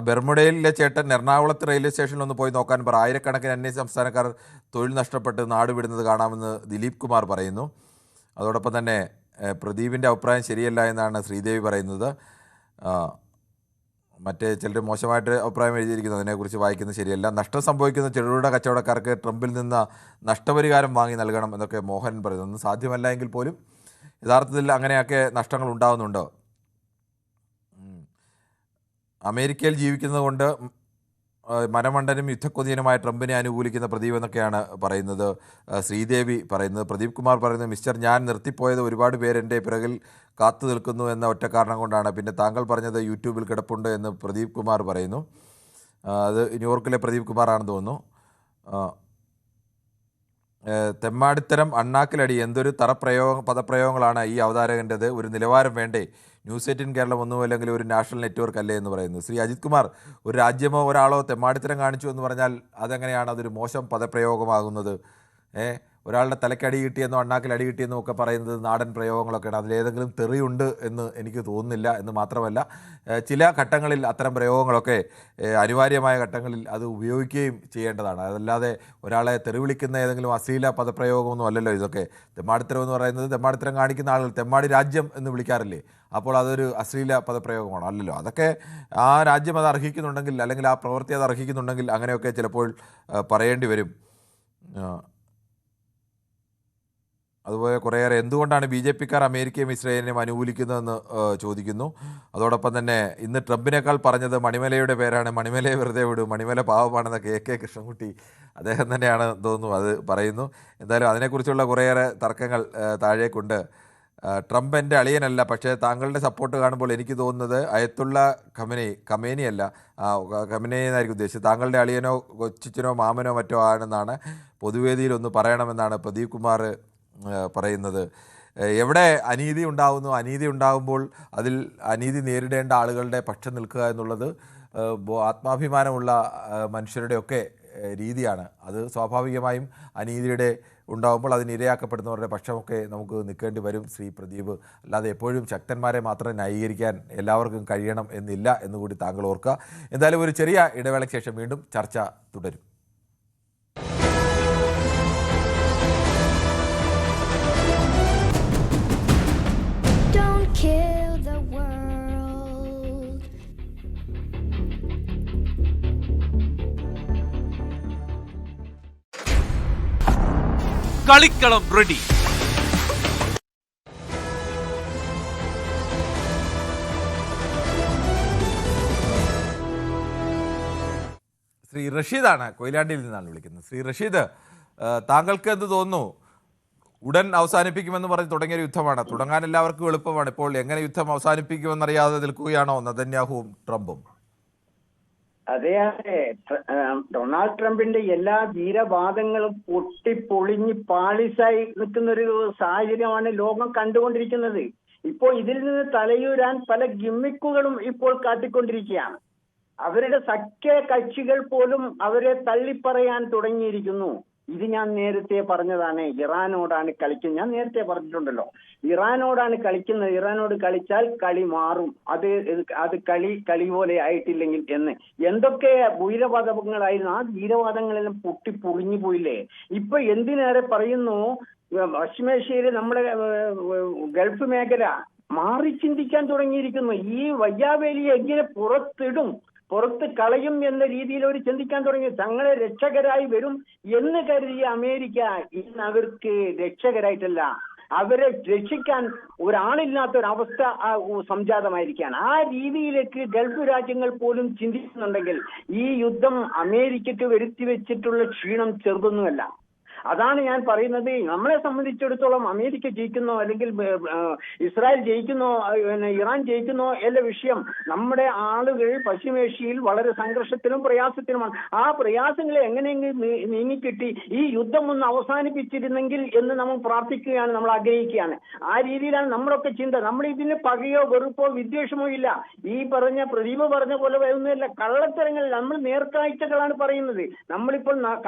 Speaker 1: ബെർമുഡയിലെ ചേട്ടൻ എറണാകുളത്ത് റെയിൽവേ സ്റ്റേഷനിൽ ഒന്ന് പോയി നോക്കാൻ പറ. ആയിരക്കണക്കിന് അന്യ സംസ്ഥാനക്കാർ തൊഴിൽ നഷ്ടപ്പെട്ട് നാട് വിടുന്നത് കാണാമെന്ന് ദിലീപ് കുമാർ പറയുന്നു. അതോടൊപ്പം തന്നെ പ്രദീപിൻ്റെ അഭിപ്രായം ശരിയല്ല എന്നാണ് ശ്രീദേവി പറയുന്നത്. മറ്റേ ചിലർ മോശമായിട്ട് അഭിപ്രായം എഴുതിയിരിക്കുന്നത് അതിനെക്കുറിച്ച് വായിക്കുന്നത് ശരിയല്ല. നഷ്ടം സംഭവിക്കുന്ന ചെറുകിട കച്ചവടക്കാർക്ക് ട്രംപിൽ നിന്ന് നഷ്ടപരിഹാരം വാങ്ങി നൽകണം എന്നൊക്കെ മോഹൻ പറയുന്നു. ഒന്നും സാധ്യമല്ല എങ്കിൽ പോലും യഥാർത്ഥത്തിൽ അങ്ങനെയൊക്കെ നഷ്ടങ്ങൾ ഉണ്ടാകുന്നുണ്ട്. അമേരിക്കയിൽ ജീവിക്കുന്നത് കൊണ്ട് മനമണ്ഡനും യുദ്ധക്കൊതിയനുമായ ട്രംപിനെ അനുകൂലിക്കുന്ന പ്രദീപ് എന്നൊക്കെയാണ് പറയുന്നത് ശ്രീദേവി പറയുന്നത്. പ്രദീപ് കുമാർ പറയുന്നത്, മിസ്റ്റർ, ഞാൻ നിർത്തിപ്പോയത് ഒരുപാട് പേര് എൻ്റെ പിറകിൽ കാത്തു നിൽക്കുന്നു എന്ന ഒറ്റ കാരണം കൊണ്ടാണ്. പിന്നെ താങ്കൾ പറഞ്ഞത് യൂട്യൂബിൽ കിടപ്പുണ്ട് എന്ന് പ്രദീപ് കുമാർ പറയുന്നു. അത് ന്യൂയോർക്കിലെ പ്രദീപ് കുമാറാണെന്ന് തോന്നുന്നു. തെമ്മാടിത്തരം, അണ്ണാക്കിലടി, എന്തൊരു പദപ്രയോഗങ്ങളാണ് ഈ അവതാരകൻ്റെത്. ഒരു നിലവാരം വേണ്ടേ? ന്യൂസ് 18 കേരളം ഒന്നുമല്ലെങ്കിൽ ഒരു നാഷണൽ നെറ്റ്വർക്ക് അല്ലേ എന്ന് പറയുന്നു ശ്രീ അജിത് കുമാർ. ഒരു രാജ്യമോ ഒരാളോ തെമ്മാടിത്തരം കാണിച്ചു എന്ന് പറഞ്ഞാൽ അതെങ്ങനെയാണ് അതൊരു മോശം പദപ്രയോഗമാകുന്നത്? ഒരാളുടെ തലയ്ക്ക് അടി കിട്ടിയെന്നോ അണ്ണാക്കിൽ അടി കിട്ടിയെന്നോ ഒക്കെ പറയുന്നത് നാടൻ പ്രയോഗങ്ങളൊക്കെയാണ്. അതിലേതെങ്കിലും തെറിയുണ്ട് എന്ന് എനിക്ക് തോന്നുന്നില്ല. എന്ന് മാത്രമല്ല, ചില ഘട്ടങ്ങളിൽ അത്തരം പ്രയോഗങ്ങളൊക്കെ അനിവാര്യമായ ഘട്ടങ്ങളിൽ അത് ഉപയോഗിക്കുകയും ചെയ്യേണ്ടതാണ്. അതല്ലാതെ ഒരാളെ തെറി വിളിക്കുന്ന ഏതെങ്കിലും അശ്ലീല പദപ്രയോഗമൊന്നും അല്ലല്ലോ ഇതൊക്കെ. തെമ്മാടിത്തരം എന്ന് പറയുന്നത് തെമ്മാടിത്തരം കാണിക്കുന്ന ആളുകൾ തെമ്മാടി രാജ്യം എന്ന് വിളിക്കാറില്ലേ? അപ്പോൾ അതൊരു അശ്ലീല പദപ്രയോഗമാണോ? അല്ലല്ലോ. അതൊക്കെ ആ രാജ്യം അത് അർഹിക്കുന്നുണ്ടെങ്കിൽ, അല്ലെങ്കിൽ ആ പ്രവൃത്തി അത് അർഹിക്കുന്നുണ്ടെങ്കിൽ അങ്ങനെയൊക്കെ ചിലപ്പോൾ പറയേണ്ടി വരും. അതുപോലെ കുറേയേറെ എന്തുകൊണ്ടാണ് BJP-ക്കാർ അമേരിക്കയും ഇസ്രായേലിനെയും അനുകൂലിക്കുന്നതെന്ന് ചോദിക്കുന്നു. അതോടൊപ്പം തന്നെ ഇന്ന് ട്രംപിനേക്കാൾ പറഞ്ഞത് മണിമലയുടെ പേരാണ്. മണിമലയെ വെറുതെ വിടും, മണിമല പാവമാണെന്ന KK കൃഷ്ണൻകുട്ടി അദ്ദേഹം തന്നെയാണ് തോന്നുന്നു അത് പറയുന്നു. എന്തായാലും അതിനെക്കുറിച്ചുള്ള കുറേയേറെ തർക്കങ്ങൾ താഴേക്കുണ്ട്. ട്രംപ് എൻ്റെ അളിയനല്ല, പക്ഷേ താങ്കളുടെ സപ്പോർട്ട് കാണുമ്പോൾ എനിക്ക് തോന്നുന്നത് അയത്തുള്ള ഖമേനി അല്ല, ഖമേനി എന്നായിരിക്കും ഉദ്ദേശിച്ചത്. താങ്കളുടെ അളിയനോ കൊച്ചിച്ചനോ മാമനോ മറ്റോ ആണെന്നാണ് പൊതുവേദിയിൽ ഒന്ന് പറയണമെന്നാണ് പ്രദീപ് കുമാർ പറയുന്നത്. എവിടെ അനീതി ഉണ്ടാകുന്നു, അനീതി ഉണ്ടാകുമ്പോൾ അതിൽ അനീതി നേരിടേണ്ട ആളുകളുടെ പക്ഷം നിൽക്കുക എന്നുള്ളത് ആത്മാഭിമാനമുള്ള മനുഷ്യരുടെയൊക്കെ രീതിയാണ്. അത് സ്വാഭാവികമായും അനീതിയുടെ ഉണ്ടാകുമ്പോൾ അതിനിരയാക്കപ്പെടുന്നവരുടെ പക്ഷമൊക്കെ നമുക്ക് നിൽക്കേണ്ടി വരും ശ്രീ പ്രദീപ്. അല്ലാതെ എപ്പോഴും ശക്തന്മാരെ മാത്രം ന്യായീകരിക്കാൻ എല്ലാവർക്കും കഴിയണം എന്നില്ല എന്നുകൂടി താങ്കൾ ഓർക്കുക. എന്തായാലും ഒരു ചെറിയ ഇടവേളയ്ക്ക് ശേഷം വീണ്ടും ചർച്ച തുടരും.
Speaker 13: കളിക്കളം റെഡി.
Speaker 1: ശ്രീ റഷീദാണ്, കൊയിലാണ്ടിയിൽ നിന്നാണ് വിളിക്കുന്നത്. ശ്രീ റഷീദ്, താങ്കൾക്ക് എന്ത് തോന്നുന്നു? ഉടൻ അവസാനിപ്പിക്കുമെന്ന് പറഞ്ഞ് തുടങ്ങിയൊരു യുദ്ധമാണ്. തുടങ്ങാൻ എല്ലാവർക്കും എളുപ്പമാണ്. ഇപ്പോൾ എങ്ങനെ യുദ്ധം അവസാനിപ്പിക്കുമെന്നറിയാതെ നിൽക്കുകയാണോ നെതന്യാഹുവും ട്രംപും?
Speaker 8: അതെ, ഡൊണാൾഡ് ട്രംപിന്റെ എല്ലാ ധീരവാദങ്ങളും പൊട്ടിപ്പൊളിഞ്ഞ് പാളിസായി നിൽക്കുന്ന ഒരു സാഹചര്യമാണ് ലോകം കണ്ടുകൊണ്ടിരിക്കുന്നത്. ഇപ്പോൾ ഇതിൽ നിന്ന് തലയൂരാൻ പല ഗിമ്മിക്കുകളും ഇപ്പോൾ കാട്ടിക്കൊണ്ടിരിക്കുകയാണ്. അവരുടെ സഖ്യ കക്ഷികൾ പോലും അവരെ തള്ളിപ്പറയാൻ തുടങ്ങിയിരിക്കുന്നു. ഇത് ഞാൻ നേരത്തെ പറഞ്ഞതാണ്. ഇറാനോടാണ് കളിക്കുന്നത്. ഞാൻ നേരത്തെ പറഞ്ഞിട്ടുണ്ടല്ലോ, ഇറാനോടാണ് കളിക്കുന്നത്. ഇറാനോട് കളിച്ചാൽ കളി മാറും. അത് കളി പോലെ ആയിട്ടില്ലെങ്കിൽ എന്ന് എന്തൊക്കെ ഭൂരവാദങ്ങളായിരുന്നു. ആ ഭീരവാദങ്ങളെല്ലാം പൊളിഞ്ഞു പോയില്ലേ. ഇപ്പൊ എന്തിനേറെ പറയുന്നു, പശ്ചിമേഷ്യയില് നമ്മുടെ ഗൾഫ് മേഖല മാറി ചിന്തിക്കാൻ തുടങ്ങിയിരിക്കുന്നു. ഈ വയ്യാവേലിയെ എങ്ങനെ പുറത്ത് കളയും എന്ന രീതിയിൽ അവർ ചിന്തിക്കാൻ തുടങ്ങി. തങ്ങളെ രക്ഷകരായി വരും എന്ന് കരുതിയ അമേരിക്ക ഇന്ന് അവർക്ക് രക്ഷകരായിട്ടല്ല, അവരെ രക്ഷിക്കാൻ ഒരാളില്ലാത്ത ഒരവസ്ഥ സംജാതമായിരിക്കുകയാണ്. ആ രീതിയിലേക്ക് ഗൾഫ് രാജ്യങ്ങൾ പോലും ചിന്തിക്കുന്നുണ്ടെങ്കിൽ ഈ യുദ്ധം അമേരിക്കക്ക് വരുത്തി വെച്ചിട്ടുള്ള ക്ഷീണം ചെറുതൊന്നുമല്ല.
Speaker 13: അതാണ് ഞാൻ പറയുന്നത്. നമ്മളെ സംബന്ധിച്ചിടത്തോളം അമേരിക്ക ജയിക്കുന്നോ അല്ലെങ്കിൽ ഇസ്രായേൽ ജയിക്കുന്നോ പിന്നെ ഇറാൻ ജയിക്കുന്നോ എന്ന വിഷയം, നമ്മുടെ ആളുകൾ പശ്ചിമേഷ്യയിൽ വളരെ സംഘർഷത്തിലും പ്രയാസത്തിലുമാണ്. ആ പ്രയാസങ്ങളെ എങ്ങനെയെങ്കിലും നീങ്ങിക്കിട്ടി ഈ യുദ്ധം ഒന്ന് അവസാനിപ്പിച്ചിരുന്നെങ്കിൽ എന്ന് നമ്മൾ പ്രാർത്ഥിക്കുകയാണ്, നമ്മൾ ആഗ്രഹിക്കുകയാണ്. ആ രീതിയിലാണ് നമ്മളൊക്കെ ചിന്ത. നമ്മൾ ഇതിന് പകയോ വെറുപ്പോ വിദ്വേഷമോ ഇല്ല. ഈ പറഞ്ഞ പ്രദീപ് പറഞ്ഞ പോലെ ഒന്നുമില്ല, കള്ളത്തരങ്ങൾ. നമ്മൾ നേർക്കാഴ്ചകളാണ് പറയുന്നത്. നമ്മളിപ്പോൾ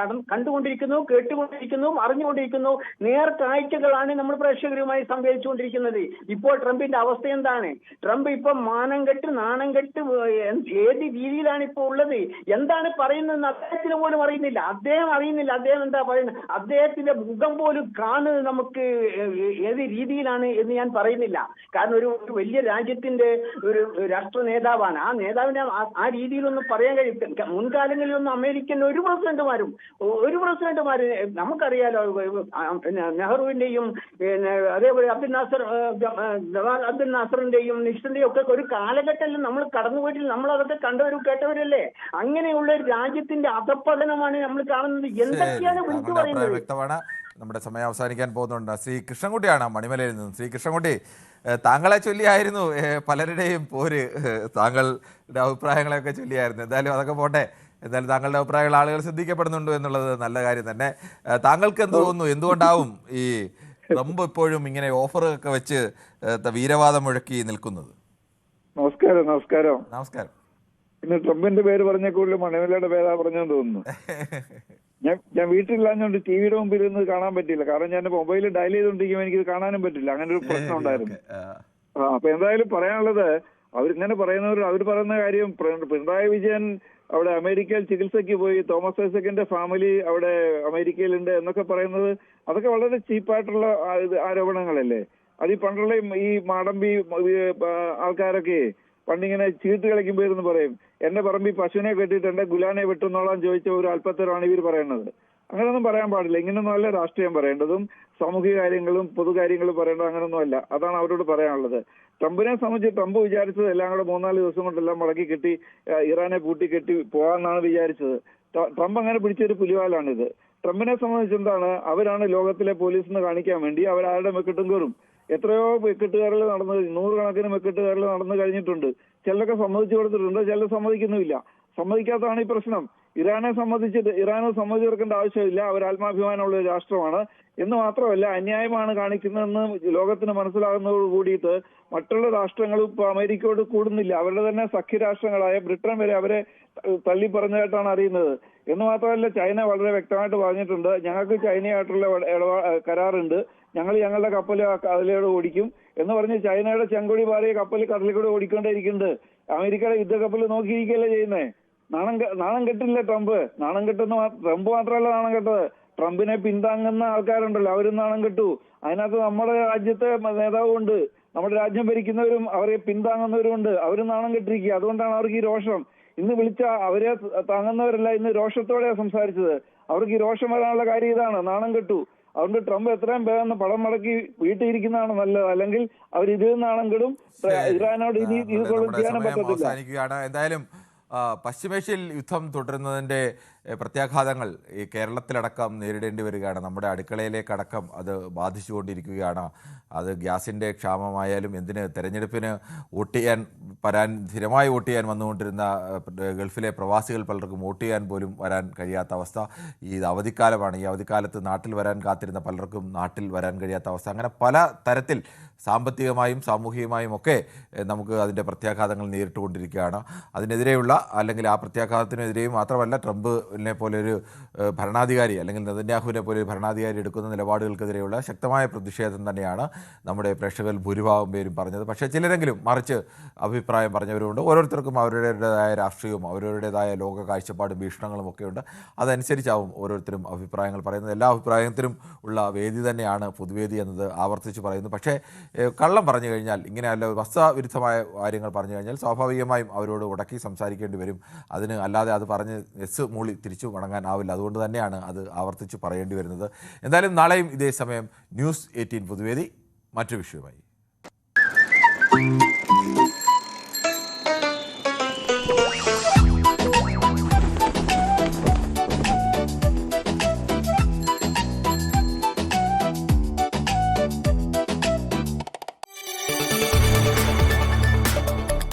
Speaker 13: കണ്ടുകൊണ്ടിരിക്കുന്നു, കേട്ടുകൊണ്ടിരിക്കുന്നു, അറിഞ്ഞുകൊണ്ടിരിക്കുന്നു. നേർക്കാഴ്ചകളാണ് നമ്മൾ പ്രേക്ഷകരുമായി സംവദിച്ചുകൊണ്ടിരിക്കുന്നത്. ഇപ്പോൾ ട്രംപിന്റെ അവസ്ഥ എന്താണ്? ട്രംപ് ഇപ്പൊ മാനം കെട്ട് നാണം കെട്ട് ഏത് രീതിയിലാണ് ഇപ്പോൾ ഉള്ളത്? എന്താണ് പറയുന്നതെന്ന് അദ്ദേഹത്തിന് പോലും അറിയുന്നില്ല. അദ്ദേഹം അദ്ദേഹം എന്താ പറയുന്നത്? അദ്ദേഹത്തിന്റെ മുഖം പോലും കാണുന്നത് നമുക്ക് ഏത് രീതിയിലാണ് എന്ന് ഞാൻ പറയുന്നില്ല. കാരണം ഒരു വലിയ രാജ്യത്തിന്റെ ഒരു രാഷ്ട്ര നേതാവാണ്. ആ നേതാവിനെ ആ രീതിയിലൊന്നും പറയാൻ കഴിയും. മുൻകാലങ്ങളിലൊന്നും അമേരിക്കൻ ഒരു പ്രസിഡന്റുമാര് നമുക്കറിയാലോ, പിന്നെ നെഹ്റുവിന്റെയും പിന്നെ അതേപോലെ ജവാഹർ അബ്ദുൽ നാസറിന്റെയും നിക്സന്റെയും ഒക്കെ ഒരു കാലഘട്ടത്തിൽ നമ്മൾ കടന്നുപോയിട്ട് നമ്മൾ അതൊക്കെ കണ്ടവരും കേട്ടവരല്ലേ. അങ്ങനെയുള്ള ഒരു രാജ്യത്തിന്റെ അധപ്പതനമാണ് നമ്മൾ കാണുന്നത്. എന്തൊക്കെയാണ് വിളിച്ചു പറയുന്നത്?
Speaker 1: വ്യക്തമാണ്. നമ്മുടെ സമയം അവസാനിക്കാൻ പോകുന്നുണ്ട്. ശ്രീ കൃഷ്ണൻകുട്ടിയാണ് മണിമലയിൽ നിന്നും. ശ്രീ കൃഷ്ണൻകുട്ടി, താങ്കളെ ചൊല്ലിയായിരുന്നു പലരുടെയും പോര്, താങ്കളുടെ അഭിപ്രായങ്ങളെയൊക്കെ ചൊല്ലിയായിരുന്നു. എന്തായാലും അതൊക്കെ പോട്ടെ. എന്തായാലും താങ്കളുടെ അഭിപ്രായങ്ങൾ ആളുകൾ ശ്രദ്ധിക്കപ്പെടുന്നുണ്ട് എന്നുള്ളത് നല്ല കാര്യം തന്നെ. താങ്കൾക്ക് എന്ത് തോന്നുന്നു, എന്തുകൊണ്ടാവും ഈ ട്രംപ് ഇപ്പോഴും ഇങ്ങനെ ഓഫറൊക്കെ വെച്ച് വീരവാദം മുഴക്കി നിൽക്കുന്നത്?
Speaker 14: നമസ്കാരം. ഇന്ന് ട്രംപിന്റെ പേര് പറഞ്ഞ കൂടുതൽ മണിമലയുടെ പേരാ പറഞ്ഞെന്ന് തോന്നുന്നു. ഞാൻ വീട്ടിലില്ലാഞ്ഞോണ്ട് ടിവിയുടെ മുമ്പിൽ ഇരുന്ന് കാണാൻ പറ്റില്ല. കാരണം ഞാൻ മൊബൈൽ ഡയൽ ചെയ്തുകൊണ്ടിരിക്കുമ്പോൾ എനിക്കിത് കാണാനും പറ്റില്ല. അങ്ങനെ ഒരു പ്രശ്നം ഉണ്ടായിരുന്നു. അപ്പൊ എന്തായാലും പറയാനുള്ളത്, അവരിങ്ങനെ പറയുന്നവർ അവർ പറയുന്ന കാര്യം, പിണറായി വിജയൻ അവിടെ അമേരിക്കയിൽ ചികിത്സയ്ക്ക് പോയി, തോമസ് ഐസക്കിന്റെ ഫാമിലി അവിടെ അമേരിക്കയിലുണ്ട് എന്നൊക്കെ പറയുന്നത് അതൊക്കെ വളരെ ചീപ്പായിട്ടുള്ള ആരോപണങ്ങളല്ലേ. അത് ഈ പണ്ടുള്ള ഈ മാടമ്പി ആൾക്കാരൊക്കെ പണ്ടിങ്ങനെ ചീട്ട് കളിക്കുമ്പോ ഇരുന്ന് പറയും, എന്റെ പറമ്പിൽ പശുവിനെ കെട്ടിയിട്ട് എന്റെ ഗുലാനെ വെട്ടുന്നോളാൻ ചോദിച്ച ഒരു അല്പത്തരമാണ് ഇവർ പറയുന്നത്. അങ്ങനെയൊന്നും പറയാൻ പാടില്ല. ഇങ്ങനൊന്നും അല്ല രാഷ്ട്രീയം പറയേണ്ടതും, സാമൂഹിക കാര്യങ്ങളും പൊതുകാര്യങ്ങളും പറയേണ്ടത് അങ്ങനൊന്നും അല്ല. അതാണ് അവരോട് പറയാനുള്ളത്. ട്രംപിനെ സംബന്ധിച്ച് ട്രംപ് വിചാരിച്ചത് എല്ലാം കൂടെ 3-4 ദിവസം കൊണ്ടെല്ലാം മടക്കി കെട്ടി ഇറാനെ പൂട്ടിക്കെട്ടി പോകാമെന്നാണ് വിചാരിച്ചത്. ട്രംപ് അങ്ങനെ പിടിച്ചൊരു പുലിവാലാണിത്. ട്രംപിനെ സംബന്ധിച്ച് എന്താണ്, അവരാണ് ലോകത്തിലെ പോലീസിന് കാണിക്കാൻ വേണ്ടി അവരാരുടെ മെക്കെട്ടും കയറും. എത്രയോ മെക്കെട്ടുകാരിൽ നടന്ന് 100 കണക്കിന് മെക്കെട്ടുകാരിൽ നടന്നു കഴിഞ്ഞിട്ടുണ്ട്. ചിലരൊക്കെ സമ്മതിച്ചു കൊടുത്തിട്ടുണ്ട്, ചിലർ സമ്മതിക്കുന്നുമില്ല. സമ്മതിക്കാത്തതാണ് ഈ പ്രശ്നം. ഇറാനെ സമ്മതിച്ച് കൊടുക്കേണ്ട ആവശ്യമില്ല. അവർ ആത്മാഭിമാനമുള്ള ഒരു രാഷ്ട്രമാണ് എന്ന് മാത്രമല്ല, അന്യായമാണ് കാണിക്കുന്നതെന്ന് ലോകത്തിന് മനസ്സിലാകുന്നതോട് കൂടിയിട്ട് മറ്റുള്ള രാഷ്ട്രങ്ങളും ഇപ്പൊ അമേരിക്കയോട് കൂടുന്നില്ല. അവരുടെ തന്നെ സഖ്യരാഷ്ട്രങ്ങളായ ബ്രിട്ടൻ വരെ അവരെ തള്ളി പറഞ്ഞതായിട്ടാണ് അറിയുന്നത്. എന്ന് മാത്രമല്ല, ചൈന വളരെ വ്യക്തമായിട്ട് പറഞ്ഞിട്ടുണ്ട്, ഞങ്ങൾക്ക് ചൈനയായിട്ടുള്ള കരാറുണ്ട്, ഞങ്ങളുടെ കപ്പൽ അതിലൂടെ ഓടിക്കും എന്ന് പറഞ്ഞ് ചൈനയുടെ ചെങ്കൊടി പാറിയ കപ്പൽ കടലിൽ കൂടെ ഓടിക്കൊണ്ടേയിരിക്കുന്നുണ്ട്. അമേരിക്കയുടെ യുദ്ധക്കപ്പൽ നോക്കിയിരിക്കുകയല്ലേ ചെയ്യുന്നേ. നാണം കെട്ടില്ല ട്രംപ്. നാണം കെട്ടുന്ന ട്രംപ് മാത്രമല്ല നാണം കെട്ടത്, ട്രംപിനെ പിന്താങ്ങുന്ന ആൾക്കാരുണ്ടല്ലോ, അവരും നാണം കെട്ടു. അതിനകത്ത് നമ്മുടെ രാജ്യത്തെ നേതാവുണ്ട്, നമ്മുടെ രാജ്യം ഭരിക്കുന്നവരും അവരെ പിന്താങ്ങുന്നവരും ഉണ്ട്, അവരും നാണം കെട്ടിരിക്കുക. അതുകൊണ്ടാണ് അവർക്ക് ഈ രോഷം. ഇന്ന് വിളിച്ച അവരെ താങ്ങുന്നവരല്ല ഇന്ന് രോഷത്തോടെയാണ് സംസാരിച്ചത്. അവർക്ക് ഈ രോഷം വരാനുള്ള കാര്യം ഇതാണ്, നാണം കെട്ടു. അതുകൊണ്ട് ട്രംപ് എത്രയും വേഗം പടം മടക്കി വീട്ടിലിരിക്കുന്നതാണ് നല്ലത്. അല്ലെങ്കിൽ അവർ ഇതിൽ നാണം കെടും. ഇറാനോട് ഇനി ഇത് ചെയ്യാനും പറ്റത്തില്ല.
Speaker 1: എന്തായാലും പശ്ചിമേഷ്യയിൽ യുദ്ധം തുടരുന്നതിൻ്റെ പ്രത്യാഘാതങ്ങൾ ഈ കേരളത്തിലടക്കം നേരിടേണ്ടി വരികയാണ്. നമ്മുടെ അടുക്കളയിലേക്കടക്കം അത് ബാധിച്ചുകൊണ്ടിരിക്കുകയാണ്. അത് ഗ്യാസിൻ്റെ ക്ഷാമമായാലും എന്തിന് തെരഞ്ഞെടുപ്പിന് സ്ഥിരമായി വോട്ട് ചെയ്യാൻ വന്നുകൊണ്ടിരുന്ന ഗൾഫിലെ പ്രവാസികൾ പലർക്കും വോട്ട് ചെയ്യാൻ പോലും വരാൻ കഴിയാത്ത അവസ്ഥ. ഈ അവധിക്കാലമാണ്. ഈ അവധിക്കാലത്ത് നാട്ടിൽ വരാൻ കാത്തിരുന്ന പലർക്കും നാട്ടിൽ വരാൻ കഴിയാത്ത അവസ്ഥ. അങ്ങനെ പല തരത്തിൽ സാമ്പത്തികമായും സാമൂഹികമായും ഒക്കെ നമുക്ക് അതിൻ്റെ പ്രത്യാഘാതങ്ങൾ നേരിട്ടുകൊണ്ടിരിക്കുകയാണ്. അതിനെതിരെയുള്ള അല്ലെങ്കിൽ ആ പ്രത്യാഘാതത്തിനെതിരെയും മാത്രമല്ല, ട്രംപിനെ പോലൊരു ഭരണാധികാരി അല്ലെങ്കിൽ നെതന്യാഹുവിനെ പോലെ ഒരു ഭരണാധികാരി എടുക്കുന്ന നിലപാടുകൾക്കെതിരെയുള്ള ശക്തമായ പ്രതിഷേധം തന്നെയാണ് നമ്മുടെ പ്രേക്ഷകരിൽ ഭൂരിഭാഗം പേരും പറഞ്ഞത്. പക്ഷേ ചിലരെങ്കിലും മറിച്ച് അഭിപ്രായം പറഞ്ഞവരുമുണ്ട്. ഓരോരുത്തർക്കും അവരുടേതായ രാഷ്ട്രീയവും അവരവരുടേതായ ലോക കാഴ്ചപ്പാടും വീക്ഷണങ്ങളും ഒക്കെയുണ്ട്. അതനുസരിച്ചാവും ഓരോരുത്തരും അഭിപ്രായങ്ങൾ പറയുന്നത്. എല്ലാ അഭിപ്രായത്തിനും ഉള്ള വേദി തന്നെയാണ് പൊതുവേദി എന്നത് ആവർത്തിച്ച് പറയുന്നു. പക്ഷേ കള്ളം പറഞ്ഞു കഴിഞ്ഞാൽ, ഇങ്ങനെയല്ല വസ്തുവിരുദ്ധമായ കാര്യങ്ങൾ പറഞ്ഞു കഴിഞ്ഞാൽ സ്വാഭാവികമായും അവരോട് ഉടക്കി സംസാരിക്കേണ്ടി വരും. അതിന് അല്ലാതെ അത് പറഞ്ഞ് മൂളി തിരിച്ചു മടങ്ങാനാവില്ല. അതുകൊണ്ട് തന്നെയാണ് അത് ആവർത്തിച്ച് പറയേണ്ടി വരുന്നത്. എന്തായാലും നാളെയും ഇതേ സമയം ന്യൂസ് 18 പൊതുവേദി മറ്റൊരു വിഷയമായി.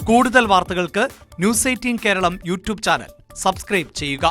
Speaker 15: കൂടുതൽ വാർത്തകൾക്ക് news 18 Keralam YouTube channel subscribe ചെയ്യുക.